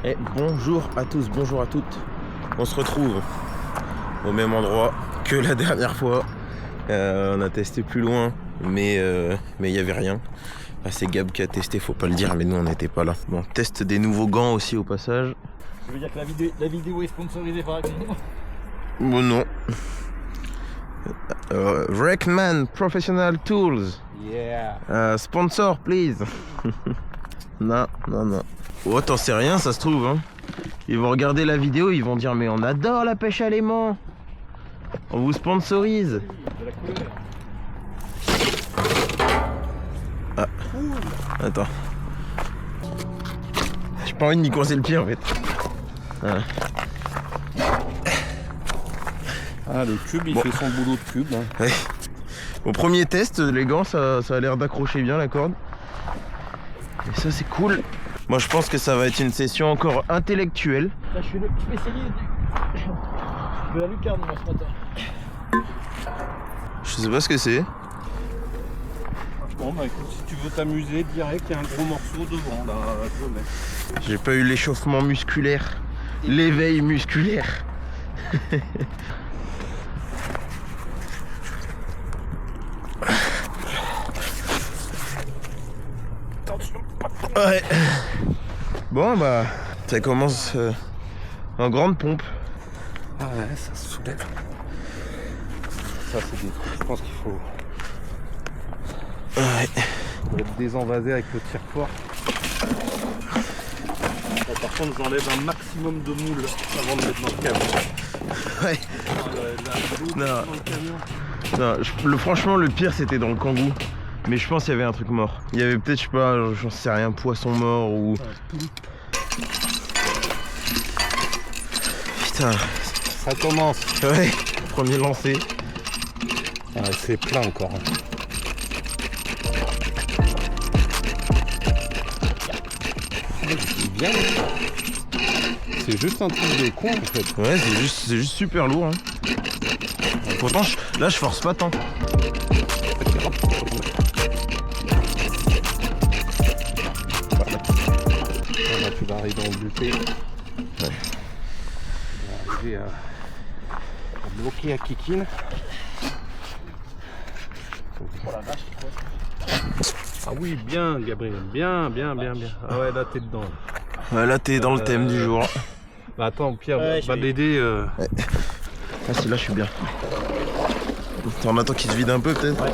Et bonjour à tous, bonjour à toutes. On se retrouve au même endroit que la dernière fois. On a testé plus loin, mais il n'y avait rien. Ah, c'est Gab qui a testé, faut pas le dire, mais nous on n'était pas là. Bon, teste des nouveaux gants aussi au passage. Je veux dire que la vidéo est sponsorisée par Axel. Bon non. Wreckman Professional Tools. Yeah. Sponsor, please. Non. Oh, t'en sais rien, ça se trouve. Hein. Ils vont regarder la vidéo, ils vont dire mais on adore la pêche à l'aimant. On vous sponsorise. De la couleur. Ah. Attends. J'ai pas envie de m'y coincer le pied en fait. Voilà. Ah, le cube, il fait son boulot de cube. Hein. Ouais. Au premier test, les gants, ça a l'air d'accrocher bien la corde. Et ça, c'est cool. Moi, je pense que ça va être une session encore intellectuelle. Là, je suis le spécialiste de la lucarne, moi, ce matin. Je sais pas ce que c'est. Bon, bah écoute, si tu veux t'amuser, direct, il y a un gros morceau devant, là, je le mets. J'ai pas eu l'échauffement musculaire, l'éveil musculaire. Ouais. Bon bah, ça commence en grande pompe. Ah ouais, ça se soulève. Ça, c'est des trucs, je pense qu'il faut... Ouais. Faut être désenvasé avec le tire-fort. Bon, par contre, j'enlève un maximum de moules avant de mettre dans le camion. Ouais. Non. Non. Dans le camion. Non, franchement, le pire c'était dans le Kangoo. Mais je pense qu'il y avait un truc mort. Il y avait peut-être, je sais pas, j'en sais rien, poisson mort ou. Putain. Ça commence. Ouais, premier lancé. Ah, c'est plein encore. C'est bien. C'est juste un truc de con en fait. Ouais, c'est juste super lourd. Hein. Pourtant, là je force pas tant. Là, tu vas arriver en buté. Ouais. Tu vas arriver à bloquer à Kikine. Oh la vache, ah oui, bien Gabriel, bien. Ah ouais, là t'es dedans. Ouais, là t'es dans le thème du jour. Bah attends, Pierre, va l'aider. Ouais. Ah si, là je suis bien. On attend qu'il se vide un peu peut-être. Ouais.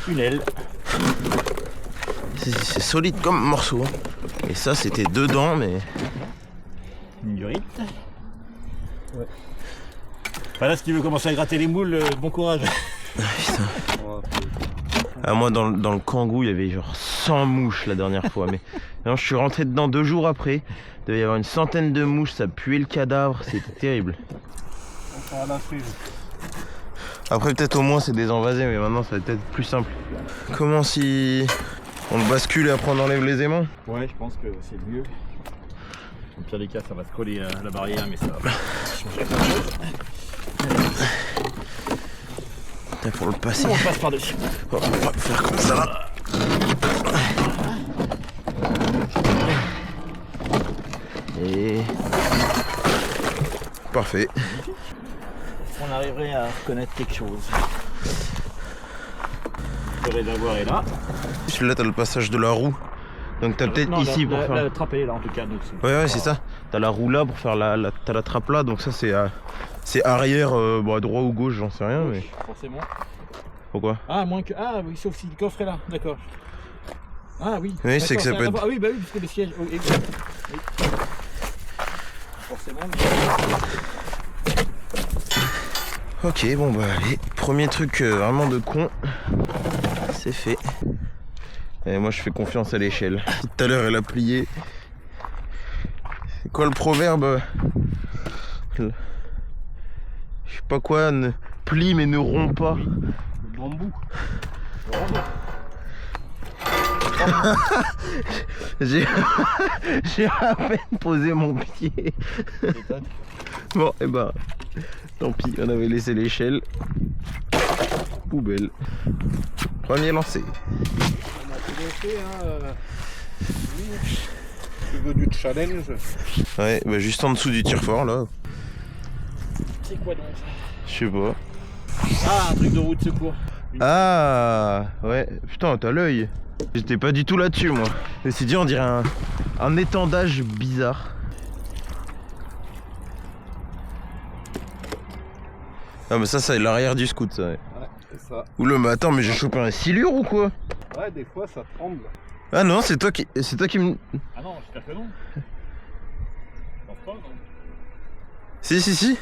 Une aile. C'est solide comme morceau. Hein. Et ça c'était dedans mais. Une durite. Ouais. Voilà, si tu veux commencer à gratter les moules, bon courage. Putain. Ah, moi dans le Kangoo il y avait genre 100 mouches la dernière fois. Mais non, je suis rentré dedans 2 jours après. Il devait y avoir une centaine de mouches, ça puait le cadavre, c'était terrible. On va lâcher. Après peut-être au moins c'est désenvasé, mais maintenant ça va peut-être plus simple. Comment si on le bascule et après on enlève les aimants? Ouais, je pense que c'est mieux. Au pire des cas, ça va se coller à la barrière, mais ça va changer quelque chose. Pour le passer. On passe par-dessus. On va faire comme ça là. Et parfait. On arriverait à reconnaître quelque chose. Le réservoir est là. Là t'as le passage de la roue. Donc t'as peut-être ici pour faire. La trappe est là en tout cas. Donc Ouais, c'est ça. T'as la roue là pour faire t'as la trappe là, donc ça c'est arrière, bon, à droite ou gauche, j'en sais rien. Mais forcément. pourquoi? Ah, moins que. Ah oui, sauf si le coffre est là, d'accord. Ah oui. Oui, c'est que ça peut être. Ah oui, bah oui, parce que le siège. Oh, oui. Forcément. Ok, bon bah allez, premier truc vraiment de con, c'est fait. Et moi je fais confiance à l'échelle. Tout à l'heure elle a plié. C'est quoi le proverbe? Je sais pas quoi, plie mais ne rompt pas. Le bambou. J'ai à peine posé mon pied. Bon, et bah, tant pis, on avait laissé l'échelle. Poubelle. Premier lancé. On a tout laissé, hein. Tu veux du challenge? Ouais, bah juste en dessous du tir fort là. C'est quoi donc? Je sais pas. Ah, un truc de roue de secours. Ah ouais, putain, t'as l'œil. J'étais pas du tout là-dessus moi. Je me suis dit, on dirait un étendage bizarre. Ah mais ça c'est l'arrière du scout ça. Ouais. Ouais, c'est ça. Oula mais attends, mais j'ai chopé un silure ou quoi? Ouais, des fois ça tremble. Ah non, c'est toi qui me... Ah non, j'espère que non. Je pense pas, non. Si.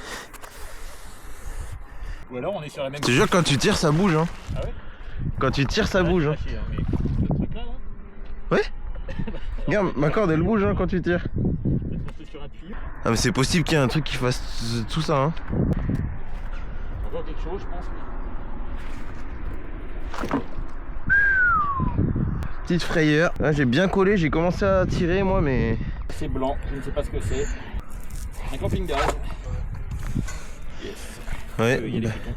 Ou alors on est sur la même. Je te jure, quand tu tires ça bouge hein. Ah ouais? Quand tu tires ça bouge hein. Lâché, hein, mais ce truc là, là. Ouais. Regarde, ma corde elle bouge hein quand tu tires. Peut-être rester sur un tuyau. Ah mais c'est possible qu'il y ait un truc qui fasse tout ça hein. Encore quelque chose, je pense. Petite frayeur. Là j'ai bien collé, j'ai commencé à tirer moi mais... C'est blanc, je ne sais pas ce que c'est. Un camping-gaz. Yes. Ouais. Il y a des pitons.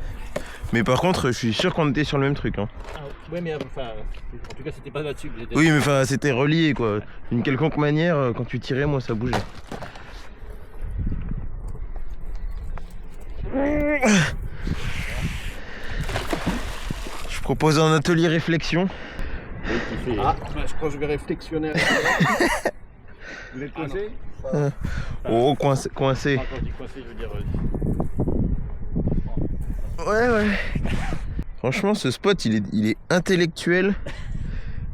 Mais par contre je suis sûr qu'on était sur le même truc hein. Ah, ouais, mais enfin, en tout cas, c'était pas là-dessus que j'étais. Oui mais enfin c'était relié quoi. D'une quelconque manière quand tu tirais moi ça bougeait. Je propose un atelier réflexion. Ah, bah, je crois que je vais réflexionner. Vous êtes coincé? Oh coincé. Quand je dis coincé, je veux dire. Ouais. Franchement ce spot il est intellectuel.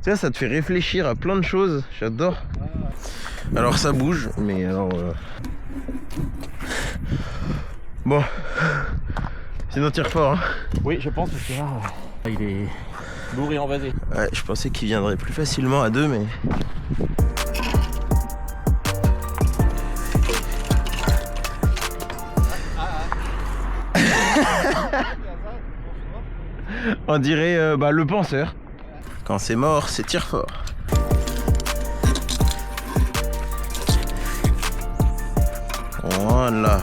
Tu vois, ça te fait réfléchir à plein de choses. J'adore. Alors ça bouge, mais alors... Bon. Sinon tire fort hein. Oui, je pense que là, il est lourd et envasé. Ouais, je pensais qu'il viendrait plus facilement à deux, mais... On dirait le penseur. Quand c'est mort, c'est tire fort. Voilà.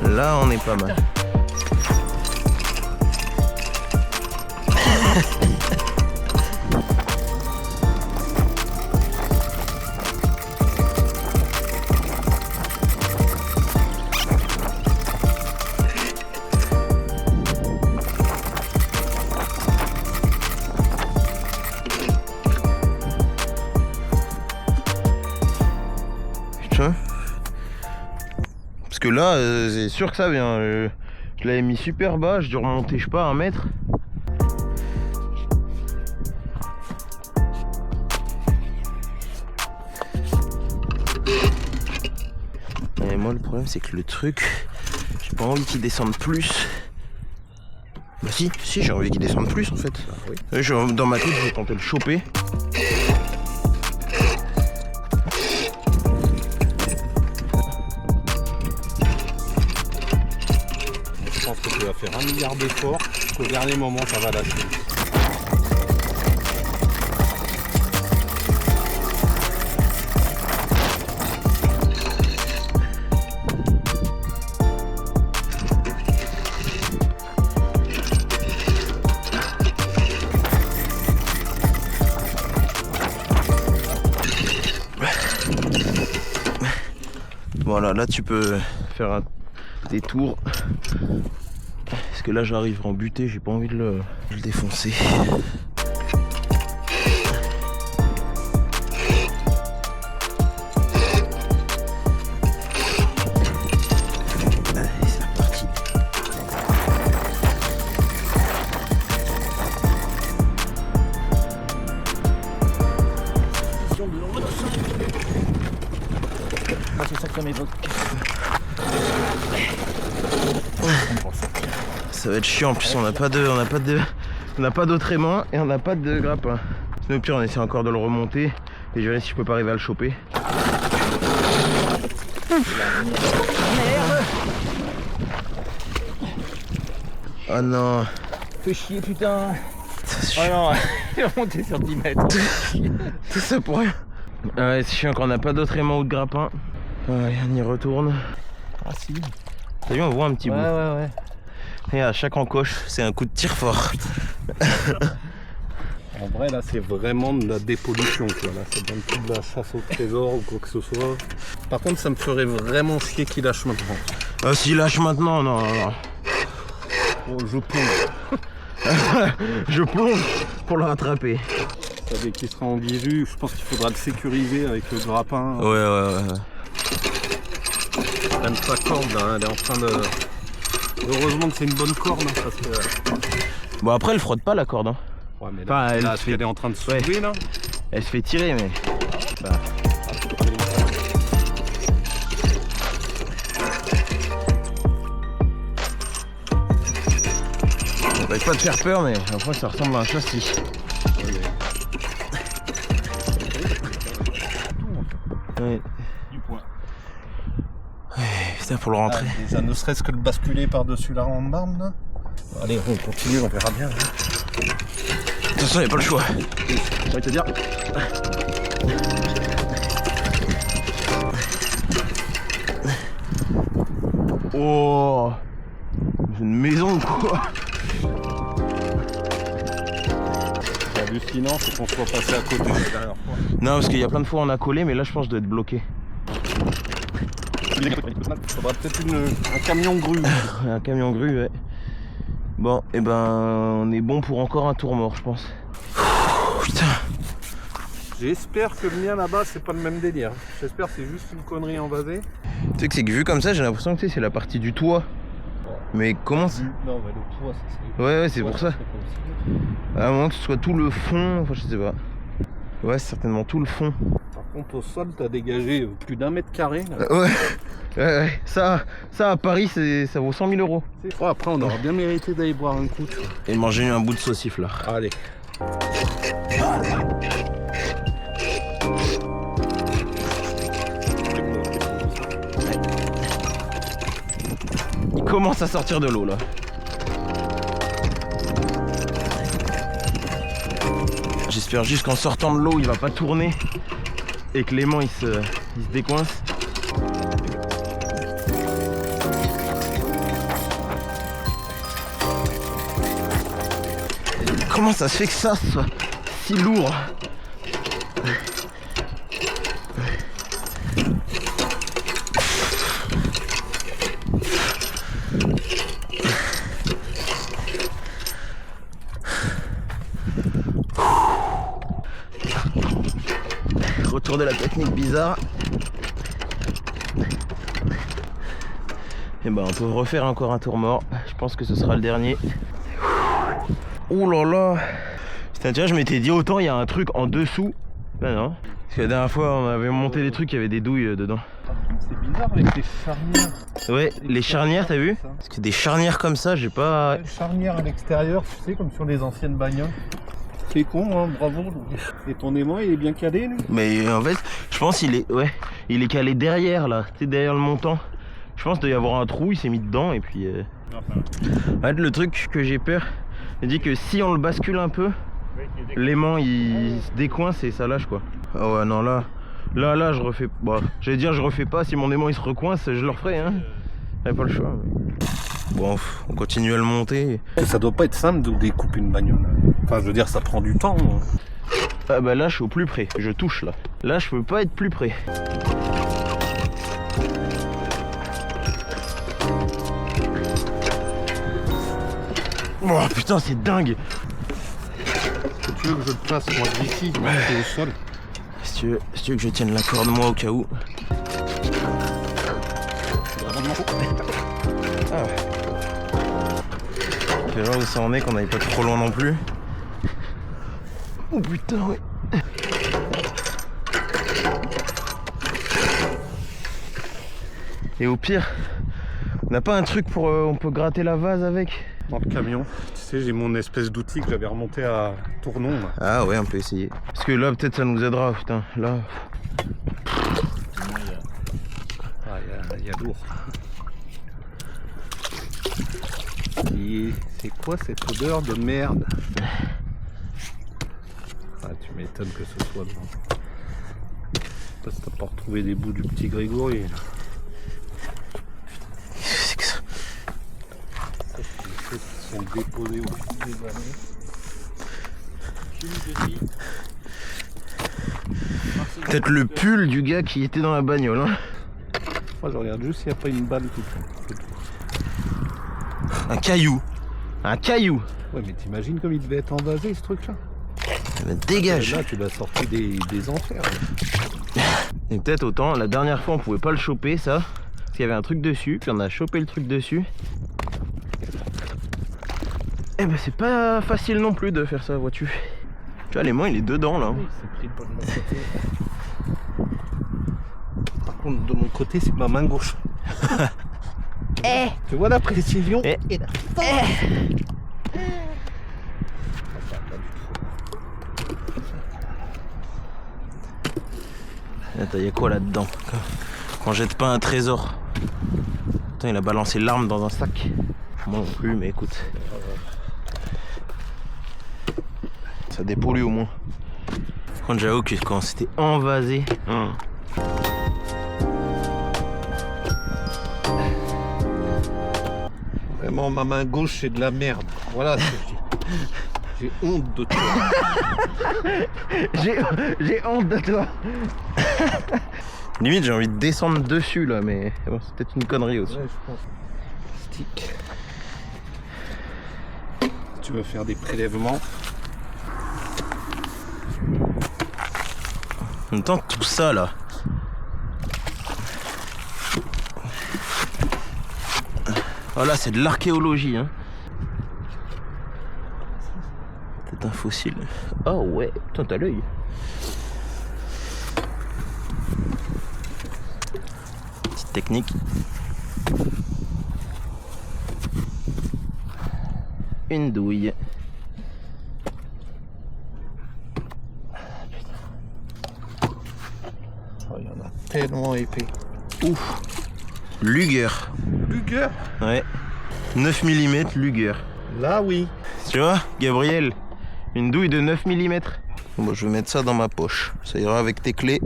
Là, on est pas mal. Putain. Parce que là, c'est sûr que ça vient. Je l'avais mis super bas, j'ai dû remonter, je sais pas, 1 mètre. Et moi, le problème, c'est que le truc, j'ai pas envie qu'il descende plus. Bah si, j'ai envie qu'il descende plus en fait. Oui. Dans ma tête, je vais tenter de le choper. Je pense que tu vas faire 1 milliard d'efforts, qu'au dernier moment ça va lâcher. Voilà, là tu peux faire un détour. Parce que là j'arrive en butée, j'ai pas envie de le défoncer. Allez, c'est reparti. Ah, c'est ça que ça m'évoque. Ça va être chiant, en plus on n'a pas d'autre aimant et on n'a pas de grappin. Sinon au pire on essaie encore de le remonter et je verrai si je peux pas arriver à le choper. Oh non. Fais chier, putain. Ça, Oh non, il va monter sur 10 mètres. tout ça pour rien. Ah ouais, c'est chiant qu'on n'a pas d'autre aimant ou de grappin. Allez, on y retourne. Ah si. T'as vu, on voit un petit bout. Ouais. Et à chaque encoche, c'est un coup de tir fort. En vrai, là, c'est vraiment de la dépollution, quoi. Là, ça donne plus de la chasse au trésor ou quoi que ce soit. Par contre, ça me ferait vraiment chier qu'il lâche maintenant. Ah, s'il lâche maintenant, non. Oh, je plonge. Je plonge pour le rattraper. Dès qu'il sera en visu, je pense qu'il faudra le sécuriser avec le grappin. Ouais. Même sa corde, là, elle est en train de... Heureusement que c'est une bonne corde, hein, parce que... Bon, après, elle frotte pas la corde. Hein. Ouais, mais Enfin, là, elle fait- elle est en train de soulever, là. Elle se fait tirer, mais. Ça va pas te faire peur, mais après, ça ressemble à un châssis. Ouais. Du point. Putain, pour le rentrer. Ah, déjà, ne serait-ce que le basculer par-dessus la rambarde, là. Allez, on continue, on verra bien. Hein. De toute façon, il n'y a pas le choix. J'ai envie de te dire. Oh, c'est une maison quoi. Hallucinant, c'est qu'on soit passé à côté la dernière fois. Non, parce qu'il y a plein de fois on a collé, mais là je pense que je dois être bloqué. Il faudra peut-être un camion grue. Un camion grue, ouais. Bon, et ben on est bon pour encore un tour mort, je pense. Putain. J'espère que le mien là-bas, c'est pas le même délire. J'espère que c'est juste une connerie envasée. Tu sais que c'est que vu comme ça, j'ai l'impression que c'est la partie du toit. Mais comment c'est... Non, mais le toit, ça serait... Ouais, c'est pour ça. À moins que ce soit tout le fond, enfin je sais pas. Ouais, c'est certainement tout le fond. Par contre, au sol, t'as dégagé plus d'1 mètre carré. Là. Ouais. Ça à Paris, ça vaut 100 000 €. Oh, après, on aura bien mérité d'aller boire un coup. Et manger un bout de sauciflard. Allez. Il commence à sortir de l'eau là. J'espère juste qu'en sortant de l'eau il va pas tourner et que l'aimant il se décoince. Comment ça se fait que ça soit si lourd? Retour de la technique bizarre. Et ben on peut refaire encore un tour mort. Je pense que ce sera le dernier. Ouh là là. Putain, déjà je m'étais dit autant il y a un truc en dessous. Ben non. Parce que la dernière fois on avait monté des trucs, il y avait des douilles dedans. C'est bizarre avec les charnières. Ouais, les charnières t'as vu? Parce que des charnières comme ça, j'ai pas... Les charnières à l'extérieur, tu sais, comme sur les anciennes bagnoles. C'est con, hein, bravo. Et ton aimant, il est bien calé, lui? Mais en fait, je pense qu'il est... Ouais, il est calé derrière là, tu sais, derrière le montant. Je pense qu'il doit y avoir un trou, il s'est mis dedans et puis... En fait, le truc que j'ai peur, il dit que si on le bascule un peu, l'aimant il se décoince et ça lâche quoi. Ah ouais, non là je refais... Bon, j'allais dire je refais pas, si mon aimant il se recoince, je le referai hein. J'avais pas le choix. Mais... Bon, on continue à le monter. Ça doit pas être simple de découper une bagnole. Enfin, je veux dire, ça prend du temps. Ah bah là, je suis au plus près. Je touche là. Là, je peux pas être plus près. Oh putain, c'est dingue. Tu veux que je le place moi d'ici, c'est au sol. Si tu veux que je tienne la corde moi au cas où. Ah ouais. C'est là où ça en est, qu'on n'aille pas trop loin non plus. Oh putain, ouais. Et au pire, on n'a pas un truc pour... on peut gratter la vase avec? Dans le camion, tu sais, j'ai mon espèce d'outil que j'avais remonté à Tournon. Là. Ah ouais, on peut essayer. Parce que là, peut-être ça nous aidera, putain. Là... Ah, il y a lourd. Et c'est quoi cette odeur de merde? Ah, tu m'étonnes que ce soit dedans. Parce que t'as pas retrouvé des bouts du petit Grégory. sont déposés au fil des années. Peut-être le pull du gars qui était dans la bagnole. Hein. Moi je regarde juste s'il n'y a pas une balle tout. Un caillou. Un caillou. Ouais mais t'imagines comme il devait être envasé ce truc là. Dégage. Là tu l'as sorti des enfers. Là. Et peut-être autant, la dernière fois on pouvait pas le choper ça. Parce qu'il y avait un truc dessus, puis on a chopé le truc dessus. Eh ben c'est pas facile non plus de faire ça, vois-tu. Tu vois, l'aimant il est dedans là. Oui, c'est pris pas de mon côté. Par contre, de mon côté, c'est ma main gauche. Tu vois la précision et la Attends, y'a quoi là-dedans? Qu'on jette pas un trésor. Attends, il a balancé l'arme dans un sac. Moi non plus, mais écoute. Ça dépollue au moins. Quand j'avoue que quand c'était envasé. Vraiment, ma main gauche, c'est de la merde. Voilà ce que je dis. J'ai honte de toi. J'ai honte de toi. Limite, j'ai envie de descendre dessus là, mais bon, c'est peut-être une connerie aussi. Ouais, je pense. Stick. Tu veux faire des prélèvements. En même temps, tout ça là. Voilà, c'est de l'archéologie. Hein. C'est un fossile. Oh ouais, putain, t'as l'œil. Petite technique. Une douille. Oh, il y en a tellement épais. Ouf. Luger. Luger. Ouais. 9 mm Luger. Là, oui. Tu vois, Gabriel, une douille de 9 mm. Bon, je vais mettre ça dans ma poche. Ça ira avec tes clés.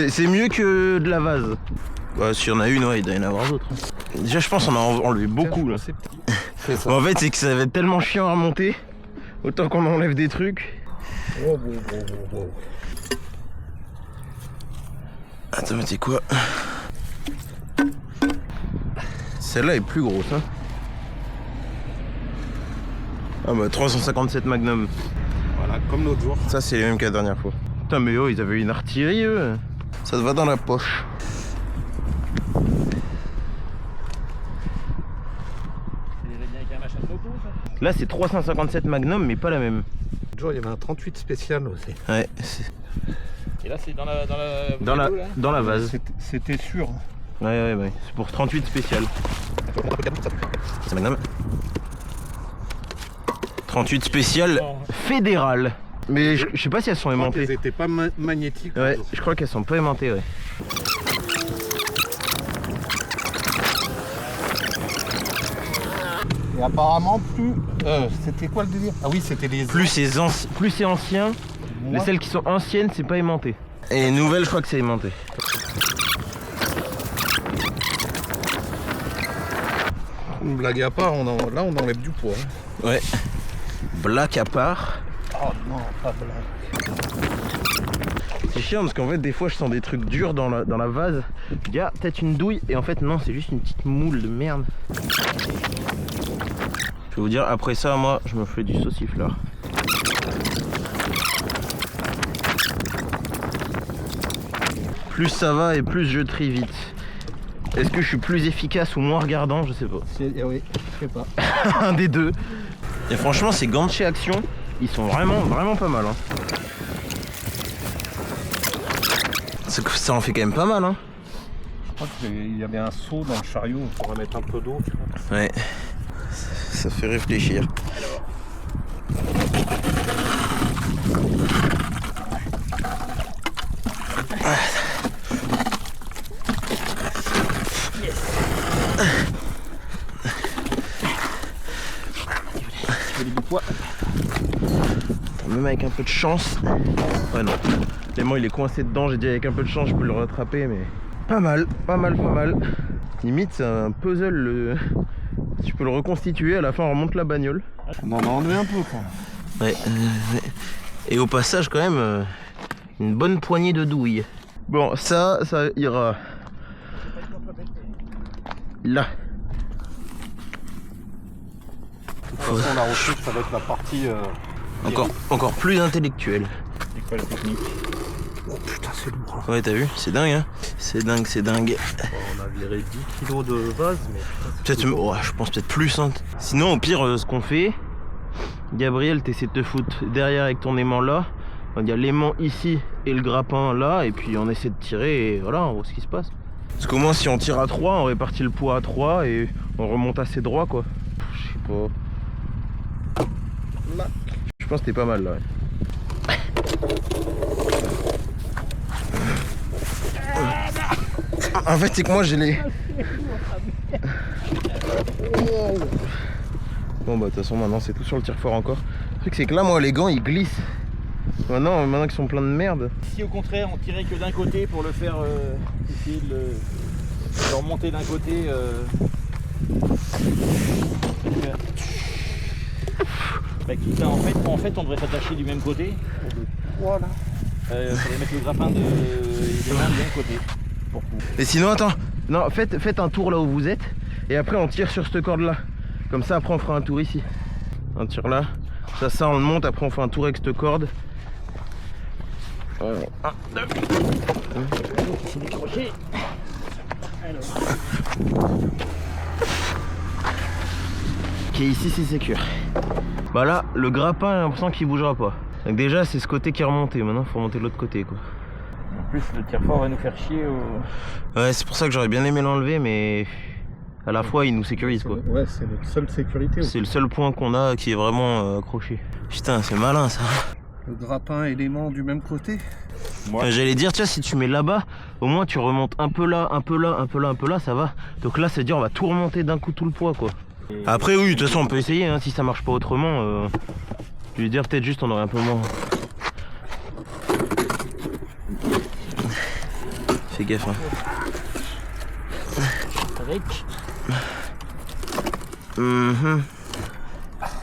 C'est mieux que de la vase. Bah, s'il y en a une, ouais, il doit y en avoir d'autres. Déjà, je pense qu'on a enlevé beaucoup là. C'est ça. Bon, en fait, c'est que ça va être tellement chiant à remonter. Autant qu'on enlève des trucs. Oh, oh. Attends, mais c'est quoi? Celle-là est plus grosse, hein. Ah bah 357 Magnum. Voilà, comme l'autre jour. Ça c'est les mêmes que la dernière fois. Putain mais oh, ils avaient une artillerie eux. Ça te va dans la poche. Là c'est 357 Magnum mais pas la même. L'autre jour il y avait un 38 spécial aussi. Ouais. Et là, c'est dans la Dans la vase. C'était sûr. Ouais. C'est pour 38 spécial. C'est Magnum. 38 spécial fédéral. Mais je sais pas si elles sont aimantées. Elles étaient pas magnétiques. Ouais, je crois qu'elles sont pas aimantées, ouais. Et apparemment plus. C'était quoi le délire? Ah oui, c'était les. Plus c'est ancien, celles qui sont anciennes, c'est pas aimanté. Et les nouvelles, je crois que c'est aimanté. Une blague à part, là on enlève du poids. Hein. Ouais. Black à part. Oh non, pas blague. C'est chiant parce qu'en fait des fois je sens des trucs durs dans la vase. Je dis ah peut-être une douille et en fait non c'est juste une petite moule de merde. Je vais vous dire après ça moi je me fais du sauciflard. Plus ça va et plus je trie vite. Est-ce que je suis plus efficace ou moins regardant? Je sais pas. Oui, je sais pas. Un des deux. Et franchement ces gants de chez Action, ils sont vraiment pas mal. Hein. Ça en fait quand même pas mal. Hein. Je crois qu'il y avait un seau dans le chariot, on pourrait mettre un peu d'eau. Ouais. Ça fait réfléchir. Même avec un peu de chance. Ouais non. L'aimant il est coincé dedans, j'ai dit avec un peu de chance je peux le rattraper mais. Pas mal. Limite c'est un puzzle Tu peux le reconstituer, à la fin on remonte la bagnole. On en a enlevé un peu quand même. Ouais, et au passage quand même, une bonne poignée de douilles. Bon, ça ira là. De toute façon, la ressource, ça va être la partie... Encore plus intellectuelle. C'est quoi la technique? Oh putain, c'est lourd. Hein. Ouais, t'as vu? C'est dingue, hein? C'est dingue, c'est dingue. Bon, on a viré 10 kilos de base, mais putain, Peut-être, ouais, je pense peut-être plus. Hein. Sinon, au pire, ce qu'on fait, Gabriel, t'essaies de te foutre derrière avec ton aimant là. Il y a l'aimant ici et le grappin là, et puis on essaie de tirer et voilà, on voit ce qui se passe. Parce qu'au moins, si on tire à 3, on répartit le poids à 3 et on remonte assez droit, quoi. Je sais pas. Là. Je pense que t'es pas mal là. Ouais. En fait, c'est que moi j'ai les. Bon, bah, de toute façon, maintenant c'est tout sur le tire-fort encore. Le truc, c'est que là, moi, les gants ils glissent. Maintenant qu'ils sont pleins de merde. Si au contraire on tirait que d'un côté pour le faire essayer de le remonter d'un côté. Bah, quitte à, en fait on devrait s'attacher du même côté. voilà. Faudrait mettre le grappin des mains du même côté. Pour Et sinon, attends, non, faites un tour là où vous êtes. Et après, on tire sur cette corde là. Comme ça, après, on fera un tour ici. Un tir là. Ça, on le monte. Après, on fait un tour avec cette corde. Voilà. 1, 2. c'est décroché. Alors. Ok, ici, c'est sécure. Bah là, le grappin, j'ai l'impression qu'il bougera pas. Donc déjà, c'est ce côté qui est remonté. Maintenant, il faut remonter de l'autre côté, quoi. En plus, le tire-fort va nous faire chier au... Ouais, c'est pour ça que j'aurais bien aimé l'enlever, mais à la fois, il nous sécurise, quoi. Ouais, c'est notre seule sécurité. C'est le seul point qu'on a qui est vraiment accroché. Putain, c'est malin, ça. Le grappin et l'aimant du même côté. J'allais dire, tu vois, si tu mets là-bas, au moins tu remontes un peu là, un peu là, un peu là, un peu là, ça va. Donc là, c'est dire, on va tout remonter d'un coup, tout le poids, quoi. Après, oui, de toute façon, on peut essayer, hein, si ça marche pas autrement. Je veux dire, peut-être juste, on aurait un peu moins. Fais gaffe, hein. Avec.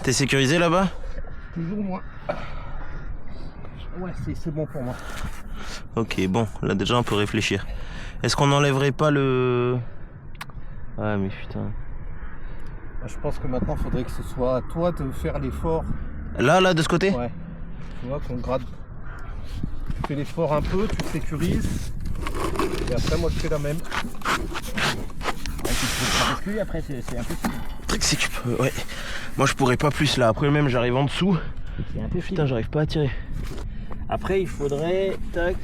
T'es sécurisé là-bas? Plus ou moins. Ouais, c'est bon pour moi. Ok, bon, là déjà on peut réfléchir. Est-ce qu'on n'enlèverait pas le... Ah mais putain. Je pense que maintenant, il faudrait que ce soit à toi de faire l'effort. Là, de ce côté? Ouais. Tu vois qu'on gratte. Tu fais l'effort un peu, tu sécurises. Et après, moi, je fais la même. Parce que après, c'est impossible. Le truc c'est que tu peux... Ouais. Moi je pourrais pas plus là. Après même j'arrive en dessous. C'est un peu Putain, j'arrive pas à tirer. Après, il faudrait... Tac...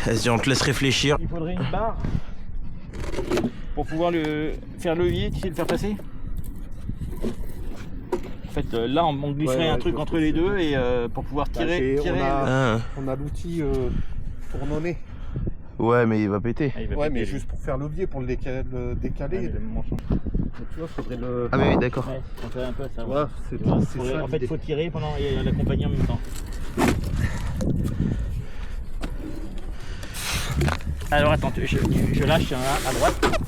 Vas-y, on te laisse réfléchir. Il faudrait une barre pour pouvoir le faire levier, tu sais, le faire passer. En fait, là, on glisserait un truc entre les deux et pour pouvoir tirer. On a l'outil tournonné. Ouais, mais il va péter. Ah, il va Ouais, péter, mais lui. juste pour faire levier, pour le décaler. Tu vois, faudrait le. Ah, mais oui, d'accord. Ouais, on fait un peu ça. Ouais, Tu vois, c'est faudrait- ça. en fait, il l'idée. faut tirer pendant et l'accompagner en même temps. Alors attends, je lâche à droite.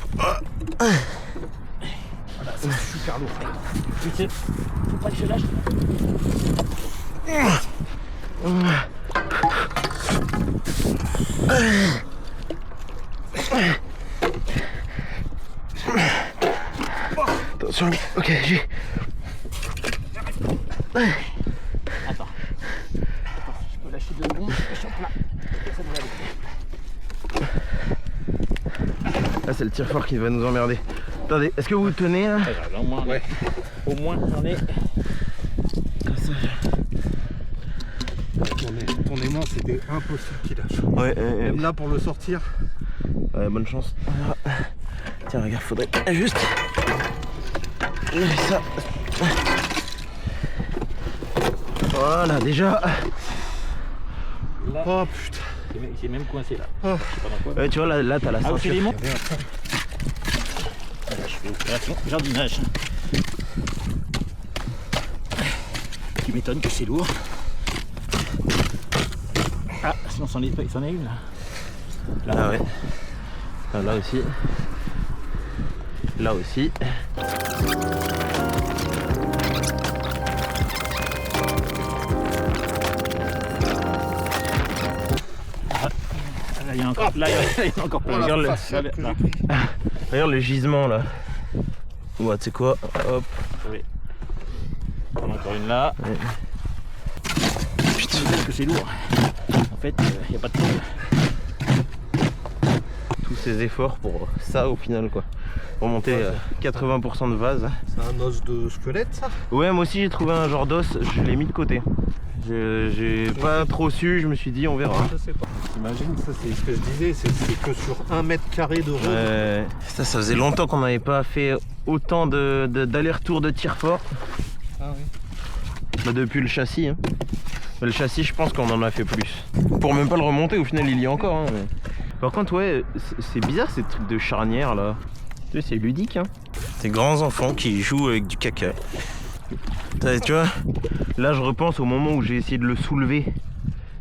Voilà, c'est super lourd. Tu sais, faut pas que je lâche. Attention, ok, j'ai... Attends. Je peux lâcher 2 secondes, je suis en plat. Ça devrait aller. Là c'est le tir fort qui va nous emmerder. Attendez, est-ce que vous tenez là? Pas grave, là, au moins, Ouais. au moins on est. Comme ça. Ton aimant, c'était impossible qu'il lâche. Ouais, Même là, pour le sortir. ouais, bonne chance. Tiens, regarde, faudrait juste... ça. Voilà, déjà. Là, Oh putain. c'est même coincé là. Oh. Je sais pas dans quoi. Ouais, tu vois, là t'as la Ah, c'est ceinture. les monts. Il y avait un train. Voilà, je fais opération jardinage. Tu m'étonnes que c'est lourd. Ah, sinon c'en est une là. Ah ouais. Ah, là aussi. Là aussi. Là, il y a encore, là, il y a encore plein. Regarde, Là. regarde le gisement là. Ouais, tu sais quoi? Hop. Oui. On a encore une là. Ouais. Putain, parce que c'est lourd. En fait, il n'y a pas de problème. Tous ces efforts pour ça au final quoi. Pour monter 80% de vase. C'est un os de squelette ça? Ouais, moi aussi j'ai trouvé un genre d'os, je l'ai mis de côté. J'ai pas trop su, je me suis dit on verra. Je sais pas. T'imagines, ça c'est ce que je disais, c'est que sur 1 mètre carré de route. Ça faisait longtemps qu'on n'avait pas fait autant d'aller-retour de tir fort. Ah oui. Bah, depuis le châssis. Hein. Le châssis, je pense qu'on en a fait plus. Pour même pas le remonter, au final il y est encore. Hein, mais... Par contre, ouais, c'est bizarre ces trucs de charnière là. Tu sais, c'est ludique. Hein. Ces grands enfants qui jouent avec du caca. Tu vois, là je repense au moment où j'ai essayé de le soulever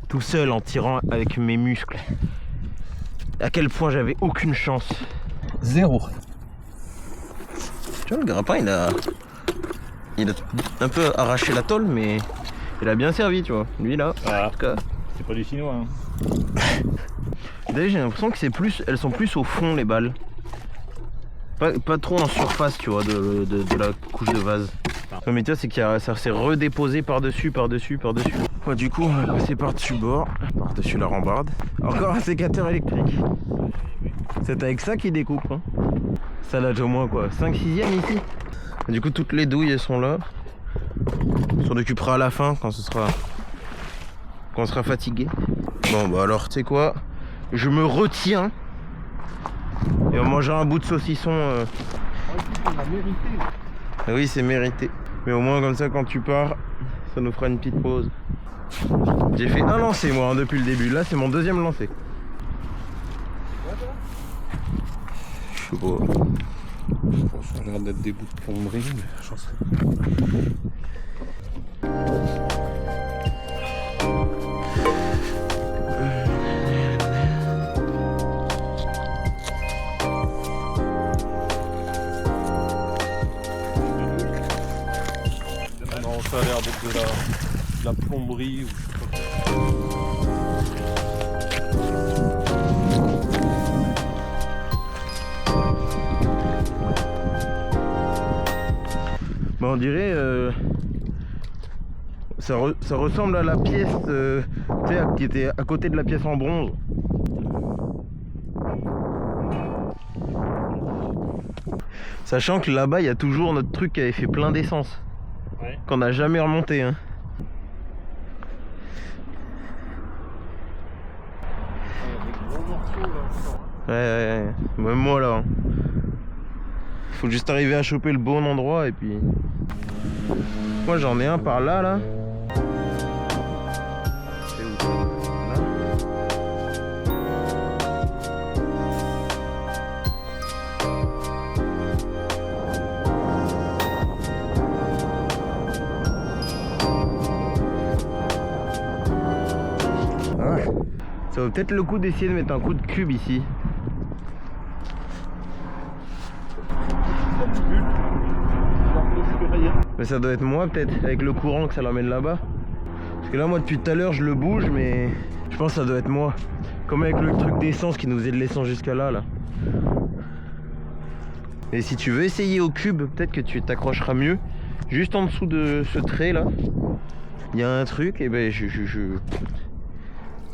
tout seul en tirant avec mes muscles. À quel point j'avais aucune chance. 0. Tu vois, le grappin il a un peu arraché la tôle, mais il a bien servi, tu vois. Lui là, Voilà. en tout cas. C'est pas du chinois. Hein. D'ailleurs, j'ai l'impression que elles sont plus au fond les balles. Pas trop en surface, tu vois, de la couche de vase. Non mais tu vois, c'est que ça s'est redéposé par-dessus. Ouais, du coup, on va passer par-dessus bord, par-dessus la rambarde. Encore un sécateur électrique. C'est avec ça qu'il découpe. Hein. Ça date au moins quoi, 5/6 ici. Du coup, toutes les douilles elles sont là. On s'en occupera à la fin quand on sera fatigué. Bon bah alors, tu sais quoi, je me retiens. Et on mangera un bout de saucisson. On a mérité. Oui, c'est mérité. Mais au moins comme ça, quand tu pars, ça nous fera une petite pause. J'ai fait un lancer moi hein, depuis le début. Là, c'est mon deuxième lancer. Je sais pas. Ça a l'air d'être des bouts de plomberie, mais j'en sais pas. Non, ça a l'air d'être de la plomberie ou je sais pas. Bah, on dirait ça ressemble à la pièce tu sais, qui était à côté de la pièce en bronze. Sachant que là-bas il y a toujours notre truc qui avait fait plein d'essence. Ouais. Qu'on n'a jamais remonté hein. Ouais, même moi là. Hein. Faut juste arriver à choper le bon endroit et puis... Moi j'en ai un par là là. C'est où? Là. Ouais. Ça vaut peut-être le coup d'essayer de mettre un coup de cube ici. Mais ça doit être moi peut-être, avec le courant que ça l'emmène là-bas. Parce que là moi depuis tout à l'heure je le bouge mais je pense que ça doit être moi. Comme avec le truc d'essence qui nous faisait de l'essence jusqu'à là. Et si tu veux essayer au cube, peut-être que tu t'accrocheras mieux. Juste en dessous de ce trait là, il y a un truc et ben tout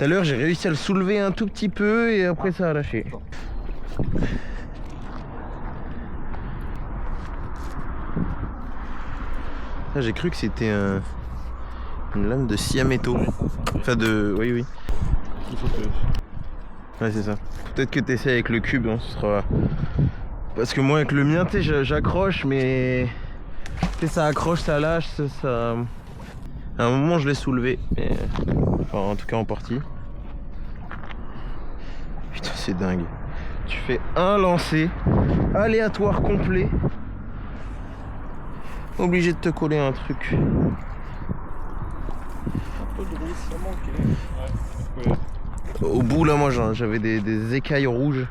à l'heure j'ai réussi à le soulever un tout petit peu et après ça a lâché. J'ai cru que c'était une lame de scie à métaux. Enfin de... Oui. Ouais c'est ça. Peut-être que tu essaies avec le cube, hein, ce sera... Parce que moi avec le mien, tu sais, j'accroche mais... Tu sais, ça accroche, ça lâche, ça... À un moment je l'ai soulevé. Mais... Enfin en tout cas en partie. Putain c'est dingue. Tu fais un lancer aléatoire complet. Obligé de te coller un truc. Un peu de rouge, ça manquait. Ouais. Au bout là moi j'avais des écailles rouges.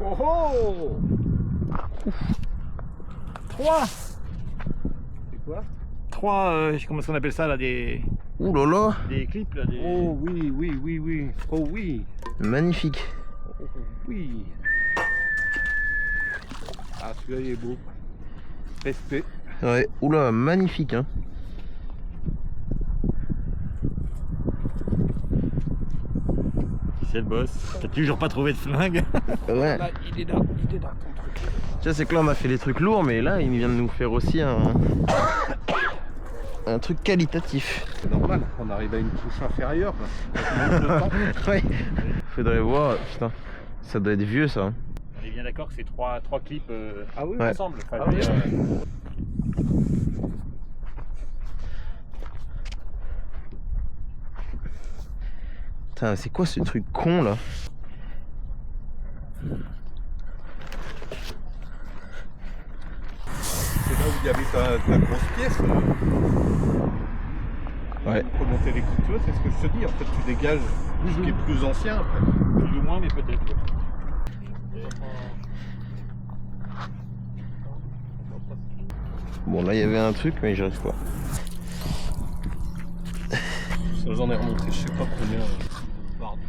Oh oh 3. C'est quoi? 3, comment est-ce qu'on appelle ça là, des Ouh là là, clips là, des... Oh oui, oui, oui, oui. Oh oui. magnifique. Oh oui. Ah, celui-là, il est beau. Respect. Ouais, oula, magnifique hein. C'est le boss. T'as toujours pas trouvé de flingue? Ouais. Là, il est là, ton truc. Tu vois, c'est que là on a fait les trucs lourds, mais là il vient de nous faire aussi un truc qualitatif. C'est normal, on arrive à une touche inférieure. On manque de temps. Ouais. Faudrait voir, putain, ça doit être vieux ça. On est bien d'accord que c'est 3 clips Ah oui, Ouais. ensemble. Enfin, Ah oui, je veux dire, Putain, c'est quoi ce truc con là? c'est là où il y avait ta grosse pièce. Ouais. Pour monter les couteaux, c'est ce que je te dis. En fait, tu dégages ce qui est plus ancien. Après. plus ou moins, mais peut-être. Bon là il y avait un truc mais j'y arrive pas. Ça, j'en ai remonté, je sais pas combien. Pardon.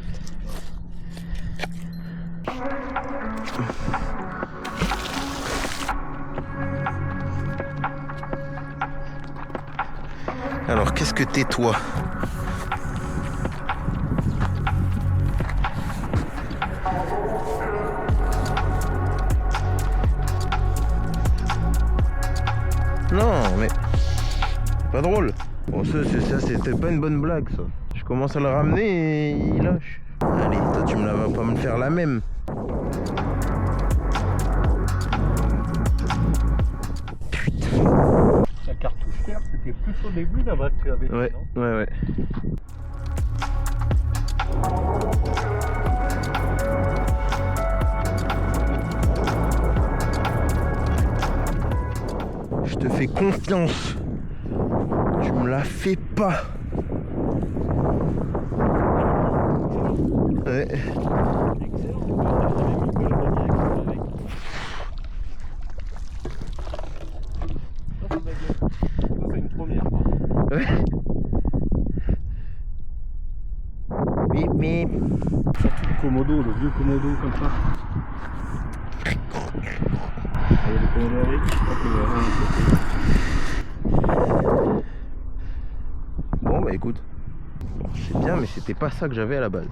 Alors qu'est-ce que t'es toi? Non mais c'est pas drôle. Bon ça c'était pas une bonne blague ça. Je commence à le ramener et il lâche. Allez, toi tu me la vas pas me faire la même. La cartouche claire, c'était plus au début là-bas que tu avais. Ouais, non ouais. Je te fais confiance. Tu me la fais pas. Ouais. Ça, c'est une première. Ouais. Mais Surtout le Komodo, le vieux Komodo comme ça. Il y a des Komodo avec. bon bah écoute. Bon, c'est bien mais c'était pas ça que j'avais à la base.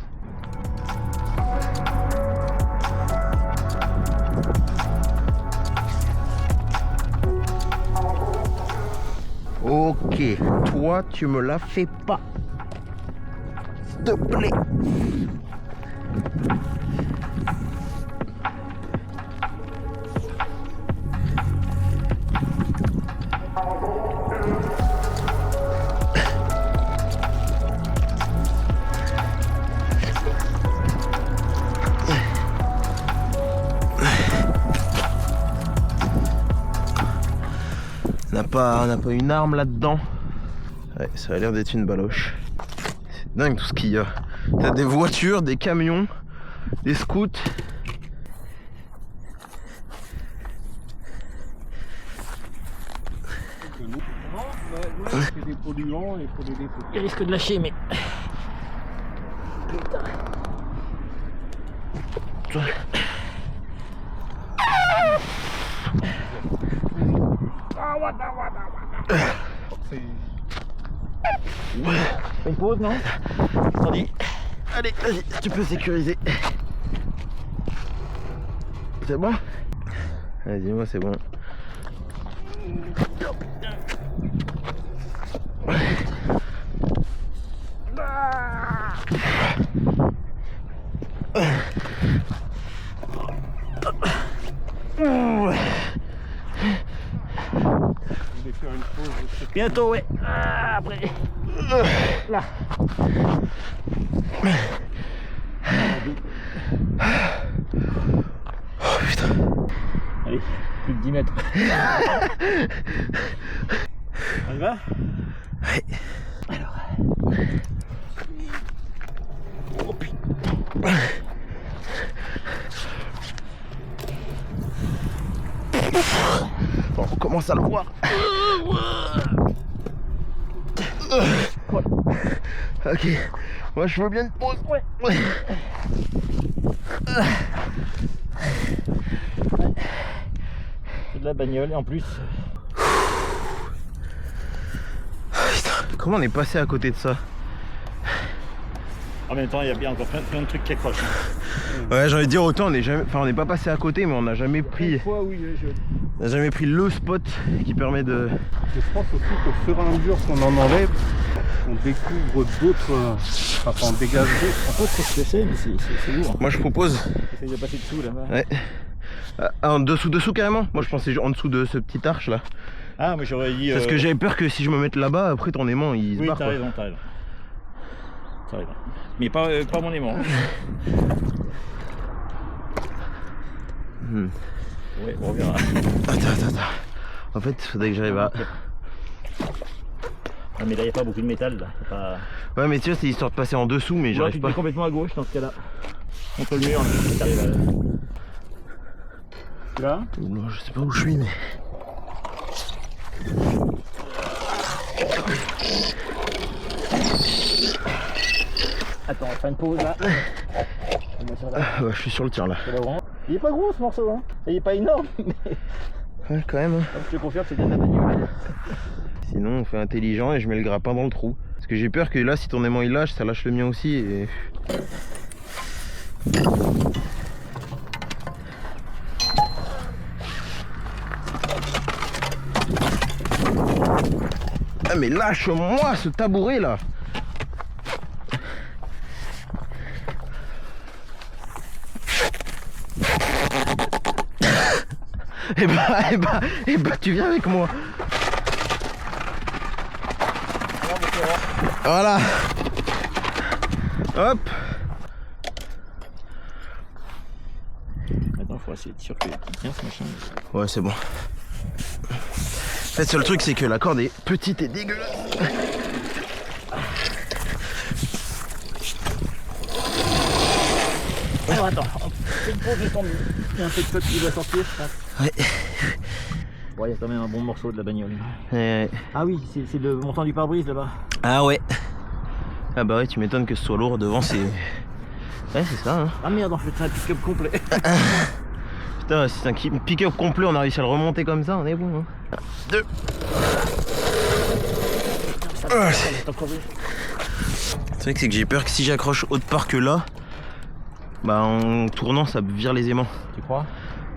Ok, toi tu me la fais pas. S'il te plaît. On n'a pas une arme là-dedans. Ouais, ça a l'air d'être une baloche. C'est dingue tout ce qu'il y a. T'as des voitures, des camions, des scouts. C'est des polluants et il faut les détruire. Il risque de lâcher, mais. C'est Une pause, non? Attendez. Allez, vas-y, tu peux sécuriser. C'est bon? Vas-y, moi c'est bon. Je voulais faire une pause. Bientôt, ouais. Ah, après. Là. Oh putain. Allez, plus de 10 mètres. On y va? Ouais. Alors. Oh putain. Bon, on commence à le voir. Ok, moi je veux bien une pause. Ouais. C'est de la bagnole et en plus. Putain, comment on est passé à côté de ça? En même temps, il y a bien encore plein de trucs qui accrochent. Ouais, j'ai envie de dire autant on n'est jamais, enfin on n'est pas passé à côté, mais on n'a jamais pris, on n'a jamais pris le spot qui permet de. Je pense aussi qu'au fur et à mesure qu'on en enlève, on découvre d'autres, enfin on dégage d'autres. En fait, c'est ce que c'est, mais c'est lourd. Moi je propose. J'essaye de passer dessous là-bas. Ouais. En dessous carrément. Moi je pensais en dessous de ce petit arche là. Ah, mais j'aurais dit. Parce que j'avais peur que si je me mette là-bas, après ton aimant il se Oui, barre. t'as raison. T'as raison. Mais pas mon aimant. Ouais, on reverra. Attends. En fait, faudrait que j'arrive à. Ah, mais là, il n'y a pas beaucoup de métal. Là. Pas... Ouais, mais tu vois, c'est histoire de passer en dessous, mais j'arrive pas. Tu es complètement à gauche dans ce cas-là. Contre le mur, là. T'arrives à... Là Non, je sais pas où je suis, mais. Attends, on va faire une pause là. Ouais, je suis sur le tir là. Il est pas gros ce morceau, hein. Il est pas énorme, mais. Ouais, quand même. Hein. Je te confirme, c'est de la bagnole. Sinon, on fait intelligent et je mets le grappin dans le trou. Parce que j'ai peur que là, si ton aimant il lâche, ça lâche le mien aussi. Et... Ah, mais lâche-moi ce tabouret là! Eh bah, tu viens avec moi. Voilà. Hop. Attends, faut essayer de circuler bien ce machin. Ouais, c'est bon. En fait, le seul truc, c'est que la corde est petite et dégueulasse. Alors attends, on fait une pause, il y a un peu de flotte qui doit sortir, je pense. Ouais. Bon, il y a quand même un bon morceau de la bagnole. Ouais. Ah oui, c'est le montant du pare-brise là-bas. Ah ouais. Ah bah ouais, tu m'étonnes que ce soit lourd devant, c'est... Ouais, c'est ça, hein. Ah merde, en fait, c'est un pick-up complet. Putain, si c'est un pick-up complet, on a réussi à le remonter comme ça, on est bon, hein. 2. C'est vrai que j'ai peur que si j'accroche autre part que là, bah en tournant ça vire les aimants. Tu crois?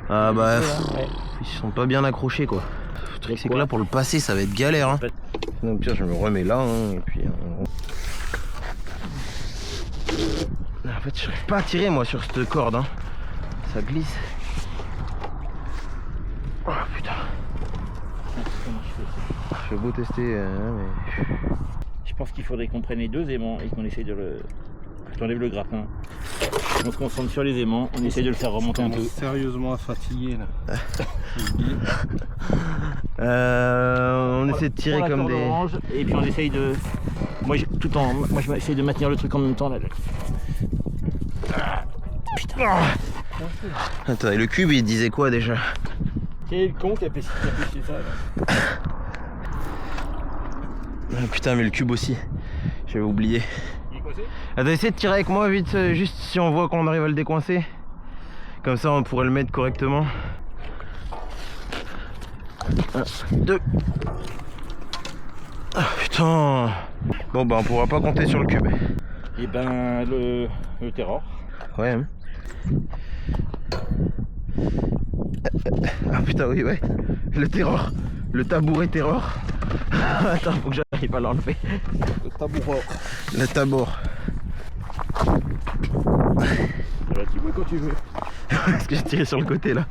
Ah bah ouais. Ils sont pas bien accrochés quoi. Le truc c'est que là pour le passer ça va être galère hein. Donc pire je me remets là hein, et puis en fait je n'arrive pas à tirer moi sur cette corde hein. Ça glisse. Oh putain. Je vais beau tester mais... Je pense qu'il faudrait qu'on prenne les deux aimants et qu'on essaye de le... J'enlève le grappin. On se concentre sur les aimants, on essaye de le faire remonter un peu. Sérieusement à fatiguer là. On essaie de tirer comme des... Orange, et puis on essaye de... Moi je vais essayer de maintenir le truc en même temps là. Putain. Attends, et le cube il disait quoi déjà? Quel con qui a pêché ça là. Ah, putain mais le cube aussi, j'avais oublié. Il est coincé? Attends, essaie de tirer avec moi vite, juste si on voit qu'on arrive à le décoincer. Comme ça on pourrait le mettre correctement. 1, 2. Ah putain. Bon bah on pourra pas compter sur le cube. Et ben le terror. Ouais hein. Ah putain oui ouais. Le terror. Le tabouret terror. Attends faut que j'arrive à l'enlever. Le tabouret. Le tabouret. Tu vois quand tu veux. Est-ce que j'ai tiré sur le côté là?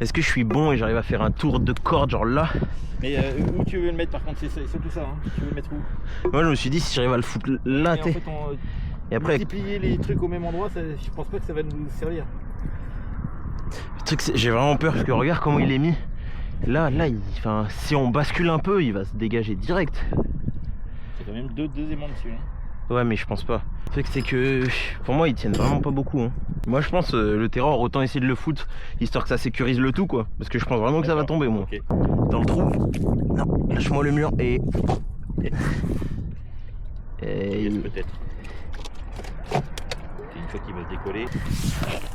Est-ce que je suis bon et j'arrive à faire un tour de corde genre là? Mais où tu veux le mettre par contre, c'est tout ça hein. Tu veux le mettre où? Moi je me suis dit si j'arrive à le foutre là et, en fait, et après multiplier les trucs au même endroit, je pense pas que ça va nous servir. Le truc c'est j'ai vraiment peur parce que regarde comment il est mis. Là enfin, si on bascule un peu il va se dégager direct. C'est quand même deux aimants dessus hein. Ouais, mais je pense pas. Le fait que c'est que pour moi ils tiennent vraiment pas beaucoup. Hein. Moi je pense le terror autant essayer de le foutre histoire que ça sécurise le tout quoi. Parce que je pense vraiment que ça va tomber moi. Ok. Dans le trou. Non, lâche-moi le mur et. Yes, peut-être. Et une fois qu'il va se décoller.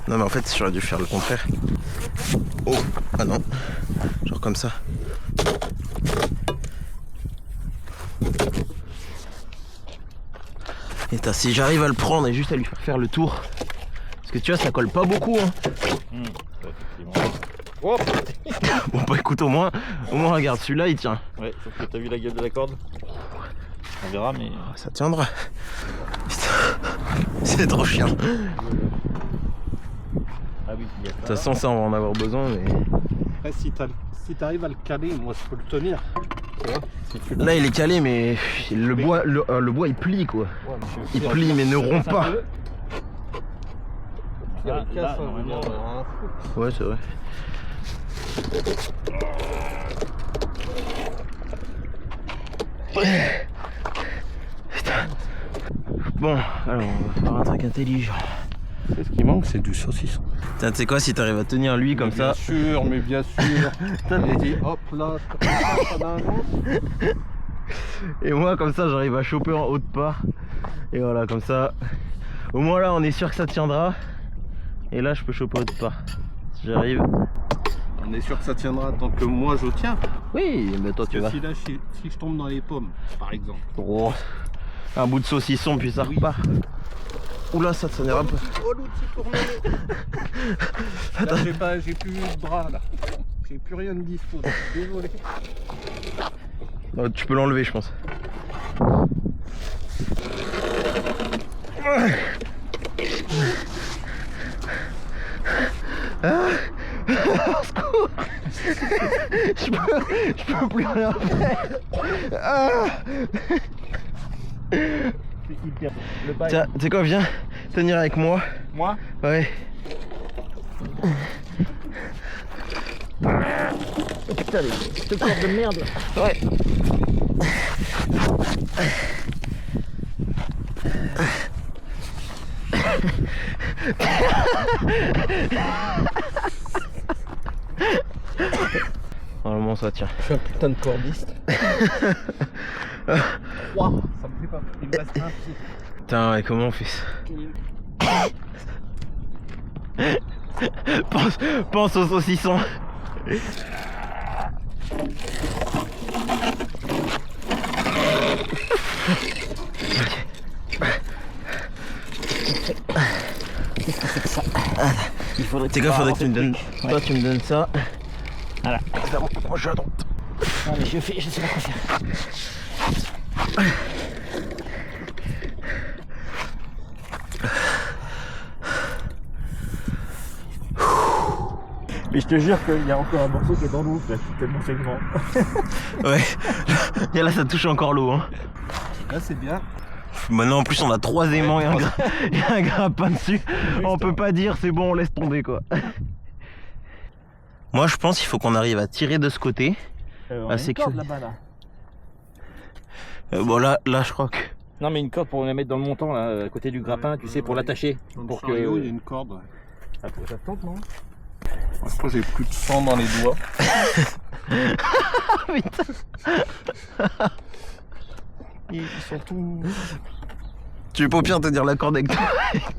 Non mais en fait j'aurais dû faire le contraire. Oh, ah non. Genre comme ça. Et si j'arrive à le prendre et juste à lui faire le tour. Parce que tu vois ça colle pas beaucoup hein. Effectivement. Oh. Bon bah écoute au moins regarde celui-là il tient. Ouais, sauf que t'as vu la gueule de la corde. On verra mais. Ça tiendra. Putain. C'est trop chiant. Ah oui, il y a ça. De toute façon ça on va en avoir besoin mais. Après, si t'arrives à le caler, moi je peux le tenir. Tu vois, si tu le- Là il est calé mais le bois il plie quoi. Ouais, mais Il plie mais ne rompt pas. Pierre, il Là, casse, hein, normalement, je veux dire, hein. Ouais c'est vrai. Putain. Bon, alors on va faire un truc intelligent. C'est ce qui manque, c'est du saucisson. Tiens, tu sais quoi, si t'arrives à tenir lui comme ça. Bien sûr, mais bien sûr. Et dit hop là, ça d'un autre. Et moi comme ça j'arrive à choper en haut de part. Et voilà comme ça. Au moins là on est sûr que ça tiendra. Et là je peux choper haut de part. Si j'arrive. On est sûr que ça tiendra tant que moi je tiens. Oui, mais toi tu vas. Si là, si je tombe dans les pommes, par exemple. Oh, un bout de saucisson puis ça Oui. repart. Oula ça n'ira pas. Oh l'outil tourné. Là j'ai plus de bras là. J'ai plus rien de dispo. Désolé. Tu peux l'enlever je pense. Au secours. je peux plus rien faire. Tiens, tu sais quoi, viens tenir avec moi. Moi? Ouais. Putain, cette corde de merde là. Ouais. Normalement ça tient. Je suis un putain de cordiste. 3, ça me fait pas. Il me reste un pied. Putain, et comment on fait ça? pense au saucisson. Qu'est-ce que c'est que ça? Il faudrait C'est quoi, faudrait que tu me donnes. Toi tu me donnes ça. Voilà. Moi je suis à droite. Non mais je sais pas quoi faire. Mais je te jure qu'il y a encore un morceau qui est dans l'eau, tellement c'est grand. Ouais. Et là ça touche encore l'eau hein. Là c'est bien. Maintenant en plus on a 3 aimants et un grappin dessus. On peut pas dire c'est bon on laisse tomber quoi. Moi je pense qu'il faut qu'on arrive à tirer de ce côté. On Ah, a une c'est corde que- là-bas là. Bon là je crois que. Non mais une corde pour la mettre dans le montant là, à côté du grappin, tu sais, pour l'attacher. Dans le Pour chariot, que... il y a une corde. Ouais. Ah, pour que ça tombe, non? Moi, je crois que j'ai plus de sang dans les doigts. Ils sont tous. Tu veux pas au pire te dire la corde avec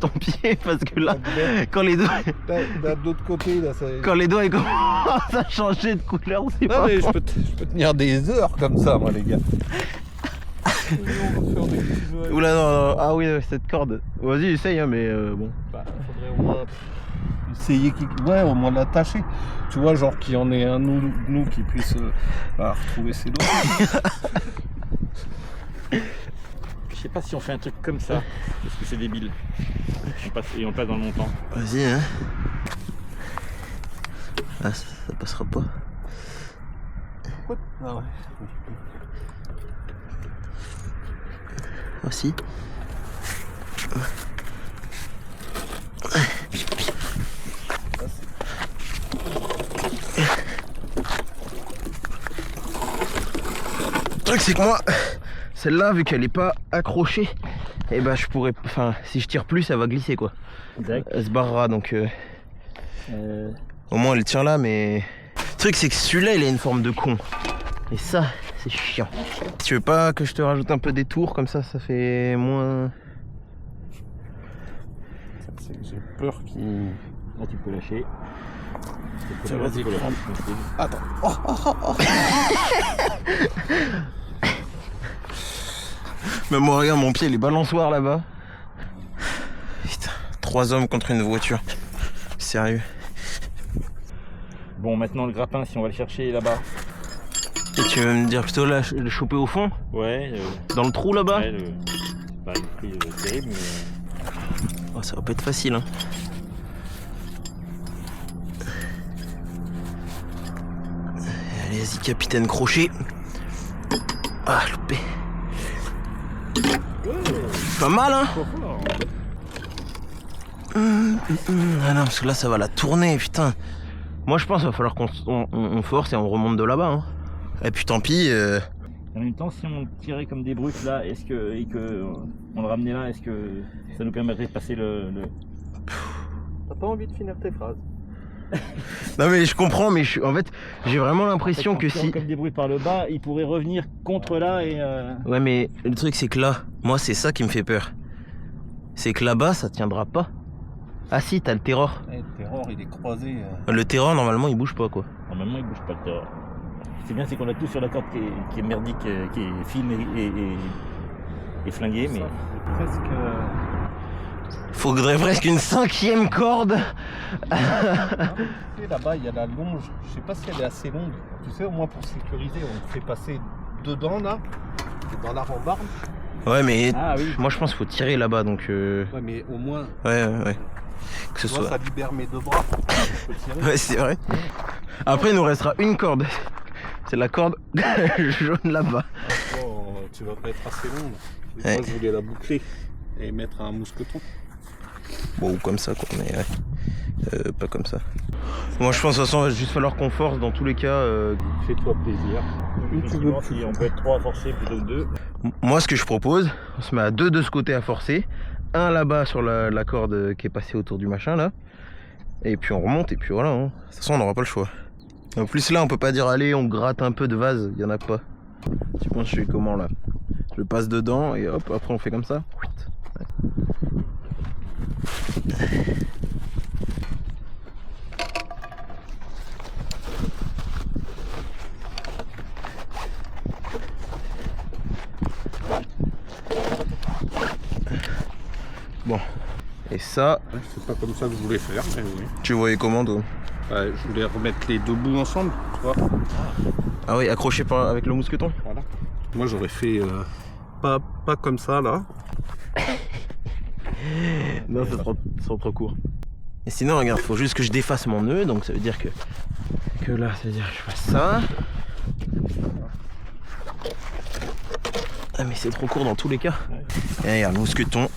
ton pied parce que là quand les doigts De l'autre côté là, ça. quand les doigts ils commencent à changer de couleur c'est Non pas mais bon. je peux tenir des heures comme ça moi les gars. On va faire des petits jeux. Oula non, ah oui cette corde. Vas-y essaye hein, mais bon. Bah, faudrait au moins essayer ouais, au moins l'attacher. Tu vois, genre qu'il y en ait un nous qui puisse retrouver ses doigts. Je sais pas si on fait un truc comme ça, parce que c'est débile. Je sais pas si on passe dans le montant. Vas-y hein. Ah ça passera pas. Ah ouais. Ah si. Le truc c'est que moi, celle-là vu qu'elle est pas accrochée, et bah je pourrais, enfin si je tire plus, elle va glisser quoi. Exact. Elle se barrera donc. Au moins elle tient là, mais le truc c'est que celui-là il a une forme de con. Et ça, c'est chiant. Tu veux pas que je te rajoute un peu des tours comme ça fait moins. J'ai peur qu'il. Là tu peux lâcher. Tiens, vas-y, attends. Mais moi regarde mon pied, les balançoires là-bas. Putain, 3 hommes contre une voiture. Sérieux. Bon, maintenant le grappin, si on va le chercher là-bas. Et tu veux me dire plutôt là, le choper au fond? Ouais. Dans le trou là-bas? Ouais, c'est pas une prise terrible, mais. Oh, ça va pas être facile hein. Allez-y capitaine Crochet. Ah loupé. Pas mal hein. Ah non parce que là ça va la tourner putain. Moi je pense qu'il va falloir qu'on force et on remonte de là-bas hein. Et puis tant pis En même temps si on tirait comme des brutes là, est-ce que et que on le ramenait là, est-ce que ça nous permettrait de passer le... T'as pas envie de finir tes phrases? Non mais je comprends mais en fait j'ai vraiment l'impression que si... comme des brutes par le bas, il pourrait revenir contre là et... Ouais mais le truc c'est que là, moi c'est ça qui me fait peur. C'est que là-bas ça tiendra pas. Ah si, t'as le terror. Le terror il est croisé. Le terror normalement il bouge pas quoi. Normalement il bouge pas le terror. C'est bien c'est qu'on a tout sur la corde qui est merdique, qui est fine et flinguée mais... Presque... Faudrait presque une 5e corde. Là-bas il y a la longe, je sais pas si elle est assez longue. Tu sais au moins pour sécuriser on fait passer dedans là, dans la rambarde. Ouais mais ah, oui. Moi je pense qu'il faut tirer là-bas donc... Ouais mais au moins... Ouais. Que ce soit... ça libère mes 2 bras. Ouais c'est vrai. Après il nous restera une corde. C'est la corde jaune là-bas. Bon, tu vas pas être assez long. Ouais. Moi je voulais la boucler et mettre un mousqueton. Bon ou comme ça quoi mais ouais. Pas comme ça. Moi je pense de toute façon il va juste falloir qu'on force dans tous les cas. Fais-toi plaisir. Effectivement, si on peut être 3 à forcer plutôt que 2. Moi ce que je propose, on se met à 2 de ce côté à forcer. Un là-bas sur la corde qui est passée autour du machin là. Et puis on remonte et puis voilà. Hein. De toute façon on n'aura pas le choix. En plus là on peut pas dire allez on gratte un peu de vase, il y en a pas. Tu penses je fais comment là? Je passe dedans et hop après on fait comme ça. Ouais. Bon, et ça... C'est pas comme ça que je voulais faire, mais oui. Tu voyais comment toi? Ouais, je voulais remettre les 2 bouts ensemble, tu vois. Ah oui, accroché avec le mousqueton? Voilà. Moi j'aurais fait pas comme ça là. Non, c'est trop court. Et sinon, regarde, faut juste que je défasse mon nœud, donc ça veut dire que là, ça veut dire que je fasse ça. Ah mais c'est trop court dans tous les cas. Et regarde, le mousqueton,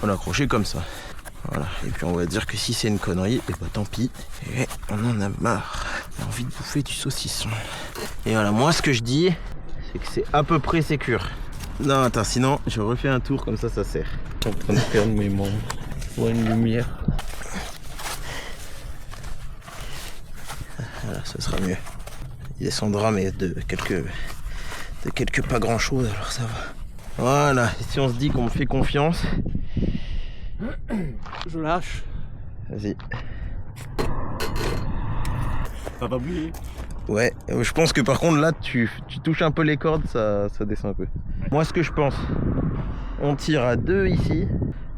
on l'a accroché comme ça. Voilà, et puis on va dire que si c'est une connerie, et bah tant pis. Et on en a marre. On a envie de bouffer du saucisson. Et voilà, moi ce que je dis, c'est que c'est à peu près sécure. Non, attends, sinon je refais un tour comme ça, ça sert. Je suis en train de perdre mes membres. Je vois une lumière. Voilà, ça sera mieux. Il descendra, mais de quelques pas grand chose, alors ça va. Voilà, et si on se dit qu'on me fait confiance, Je lâche. vas-y. Ça va bouger. Ouais, je pense que par contre là, tu touches un peu les cordes, ça descend un peu. Moi, ce que je pense, on tire à 2 ici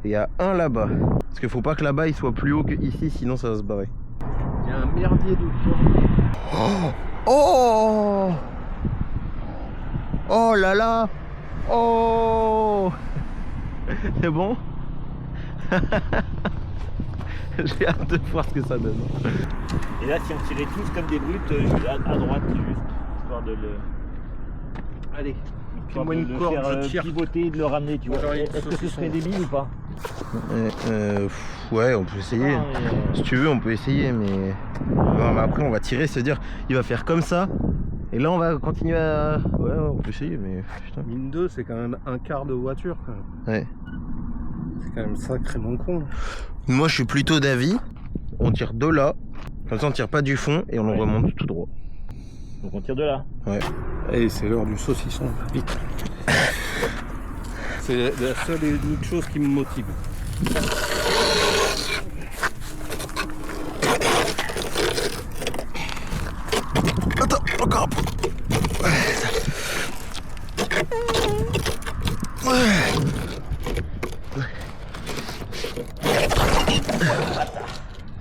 et à 1 là-bas. Parce qu'il faut pas que là-bas il soit plus haut que ici, sinon ça va se barrer. Il y a un merdier de Oh! Oh là là! Oh! C'est bon? J'ai hâte de voir ce que ça donne. Et là, si on tirait tous comme des brutes, à droite, juste, histoire de le... Allez, histoire moi de une le corde, faire je tire. pivoter et de le ramener, tu vois. J'aurais une Est-ce que ce saucisson. serait débile ou pas? Ouais, on peut essayer. Si tu veux, on peut essayer, mais... Non, mais après, on va tirer, c'est-à-dire, il va faire comme ça, Et là on va continuer à... Ouais, on peut essayer mais... Putain. Mine 2 c'est quand même un quart de voiture quand même. Ouais. C'est quand même sacrément con. Moi je suis plutôt d'avis, on tire de là, comme ça on tire pas du fond et on le remonte tout droit. Donc on tire de là. Ouais. Et c'est l'heure du saucisson, vite. C'est la seule et unique chose qui me motive. Attends, encore un peu.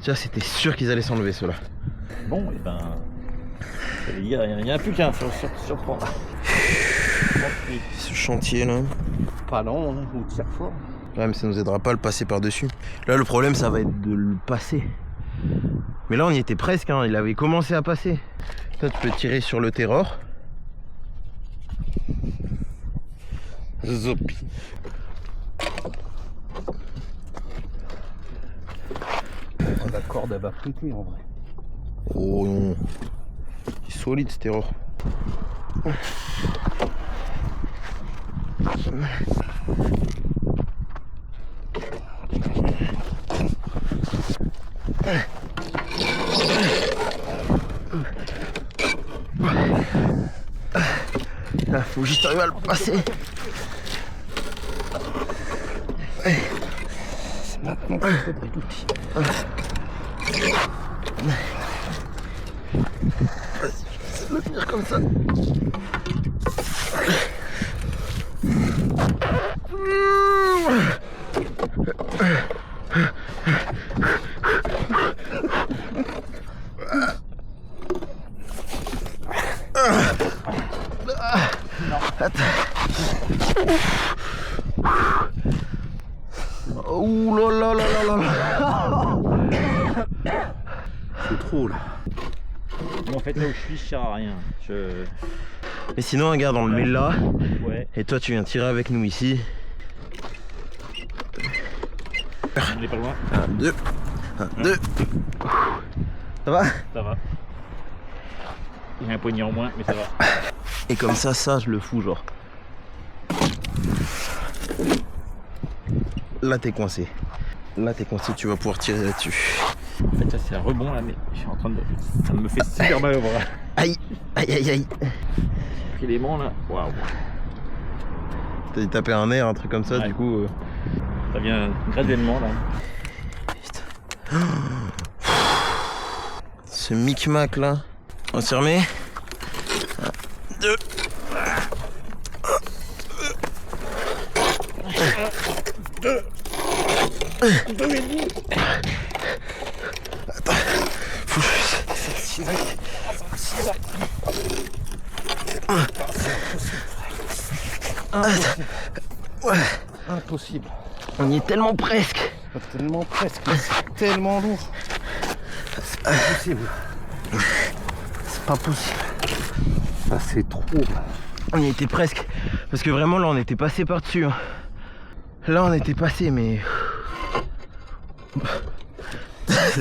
Tiens, c'était sûr qu'ils allaient s'enlever ceux-là. Bon, et ben... Ça veut dire, il n'y en a plus qu'un surprendre. Ce chantier là. Pas lent, hein, ou tire fort. Ouais, mais ça nous aidera pas à le passer par-dessus. Là, le problème, ça va être de le passer. Mais là, on y était presque, hein. Il avait commencé à passer. Toi, tu peux tirer sur le terror. Zopi. La corde, elle va péter en vrai. Oh non. Il est solide ce terror. Là, faut juste arriver à le passer. C'est maintenant qu'il faudrait l'outil. Je vais le tenir comme ça. Ouh là là là là là. C'est trop là. Bon, en fait, là où je sers à rien. Mais sinon, regarde, on le met là. Ouais. Et toi, tu viens tirer avec nous ici. On est pas loin. 1, 2. 1, 2. Ça va? Ça va. Il y a un poignet en moins, mais ça va. Et comme ça, je le fous genre. Là, t'es coincé. Là, t'es coincé, tu vas pouvoir tirer là-dessus. En fait, ça c'est un rebond là, mais je suis en train de. Ça me fait super mal au bras. Aïe, aïe, aïe, aïe. Puis les mains là, waouh. T'as tapé un air, un truc comme ça, Ouais. du coup. Ça vient graduellement là. Putain. Ce micmac là. On s'y remet. 1, 2. Attends. Faut Ouais. Impossible. On y est tellement presque. Tellement presque. C'est tellement lourd. C'est pas possible. C'est pas possible. Ça c'est trop. On y était presque. Parce que vraiment là on était passé par dessus. Hein. Là on était passé mais.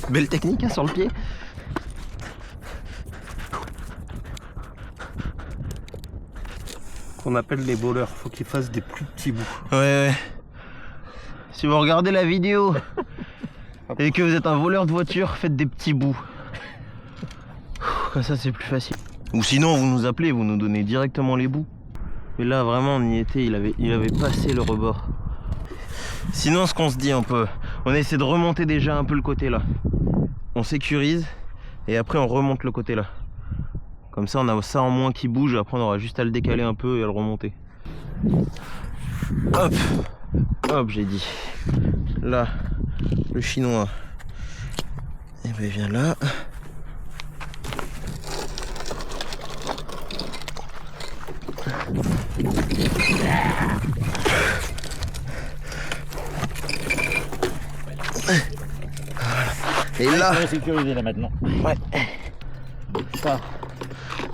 Belle technique hein, sur le pied. Qu'on appelle les voleurs. Faut qu'ils fassent des plus petits bouts. Ouais. Si vous regardez la vidéo et que vous êtes un voleur de voiture, faites des petits bouts. Comme ça c'est plus facile. Ou sinon vous nous appelez, vous nous donnez directement les bouts. Mais là vraiment on y était, il avait passé le rebord. Sinon ce qu'on se dit un peu, on essaie de remonter déjà un peu le côté là. On sécurise et après on remonte le côté là. Comme ça on a ça en moins qui bouge, après on aura juste à le décaler un peu et à le remonter. Hop, hop j'ai dit. Là, le chinois, et ben viens là. Et là, On est sécurisé là maintenant. ouais.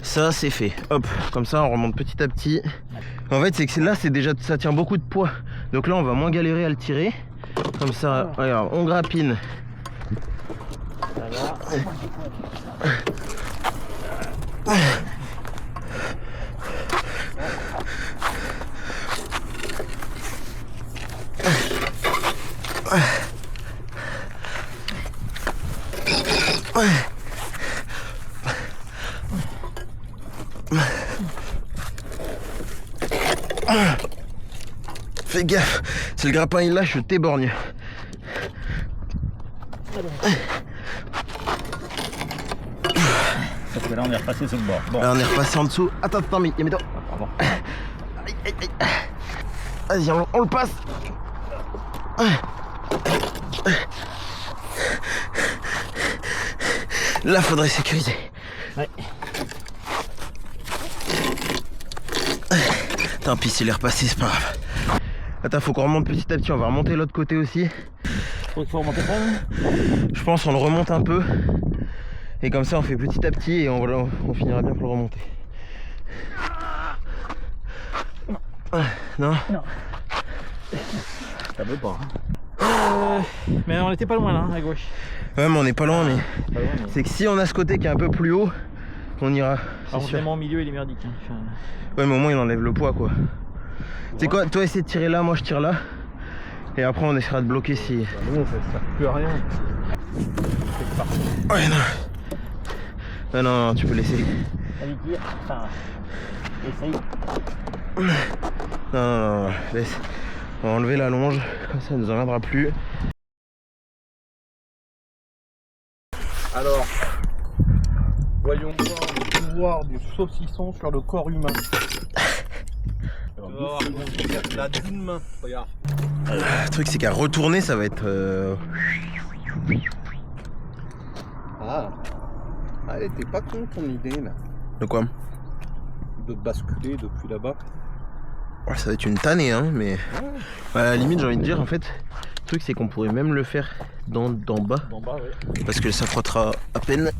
Ça, c'est fait. Hop, comme ça on remonte petit à petit. En fait c'est que là c'est déjà ça tient beaucoup de poids. Donc là on va moins galérer à le tirer. Comme ça, regarde, on grappine. ça va. Fais gaffe, si le grappin il lâche, je t'éborgne. Parce que là on est repassé sur le bord. Bon. Là on est repassé en dessous. Attends, mais Yamito. Pardon. Aïe. Vas-y, on le passe. Là faudrait sécuriser. Ouais. Tant pis, s'il est repassé, c'est pas grave. Attends, faut qu'on remonte petit à petit. On va remonter l'autre côté aussi. Il faut remonter quand même. Je pense qu'on le remonte un peu. Et comme ça, on fait petit à petit et on finira bien pour le remonter. Non. Ça veut pas. Mais on était pas loin là, à gauche. Ouais, mais on est pas loin, mais Pas loin, mais... c'est que si on a ce côté qui est un peu plus haut, on ira. Par C'est contre, sûr. vraiment au milieu, il est merdique. Hein. Enfin, Ouais, mais au moins il enlève le poids, quoi. Tu sais quoi, toi essaie de tirer là, moi je tire là. Et après on essaiera de bloquer si. Bah non, ça sert plus à rien. C'est parti. Ouais, non. Non, tu peux laisser. allez, tire. Enfin, essaye. Non, laisse. On va enlever la longe, comme ça elle nous en viendra plus. Alors, voyons voir le pouvoir du saucisson sur le corps humain. Alors, la d'une main, regarde. Le truc c'est qu'à retourner ça va être. Ah, elle était pas con ton idée là. De quoi? De basculer depuis là-bas. Ouais, ça va être une tannée, hein, mais. Ouais. À la limite, j'ai envie de dire, en fait, le truc c'est qu'on pourrait même le faire d'en bas. D'en bas, ouais. Parce que ça frottera à peine.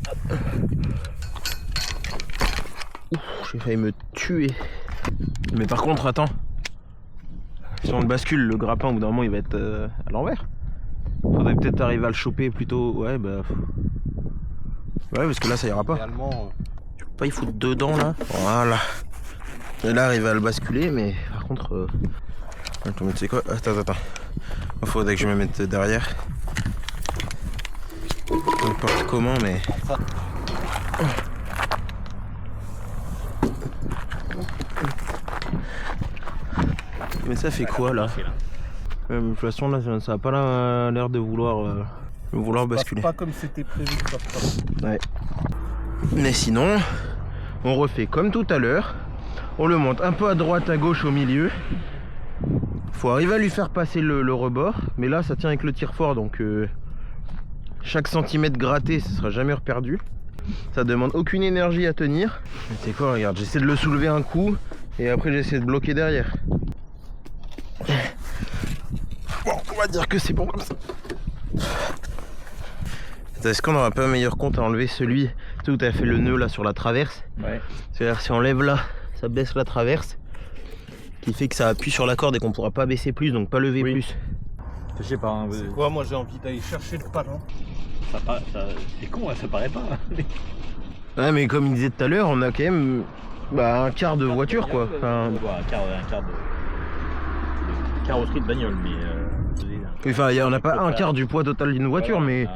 Ouf, j'ai failli me tuer. Mais par contre, attends. Si on le bascule, le grappin, au bout d'un moment, il va être à l'envers. Faudrait peut-être arriver à le choper plutôt. Ouais, bah. Ouais, parce que là, ça ira pas. Réellement, Tu peux pas y foutre dedans, là. Voilà. Et là, arriver à le basculer, mais par contre. Attends, mais tu sais quoi? Attends. Il faudrait que je me mette derrière. N'importe comment, mais. Mais ça fait quoi là? De toute façon là ça a pas l'air de vouloir basculer. pas comme c'était prévu que ça se passe. Ouais. Mais sinon, on refait comme tout à l'heure. On le monte un peu à droite, à gauche, au milieu. Faut arriver à lui faire passer le rebord. Mais là ça tient avec le tire-fort donc chaque centimètre gratté ce sera jamais reperdu. Ça demande aucune énergie à tenir. C'est quoi, regarde, j'essaie de le soulever un coup et après j'essaie de bloquer derrière. Bon, on va dire que c'est bon comme ça. Est-ce qu'on n'aura pas un meilleur compte à enlever celui où tu as fait le nœud là sur la traverse? Ouais. C'est-à-dire si on lève là, ça baisse la traverse, qui fait que ça appuie sur la corde et qu'on pourra pas baisser plus, donc pas lever Oui. plus. Je sais pas. Hein, C'est quoi, moi j'ai envie d'aller chercher le palin. c'est con, hein, ça paraît pas. Ouais, mais comme il disait tout à l'heure, on a quand même un quart de voiture quoi. Enfin, Un quart de carrosserie de bagnole, mais. enfin, on n'a pas un quart du poids total d'une voiture, mais.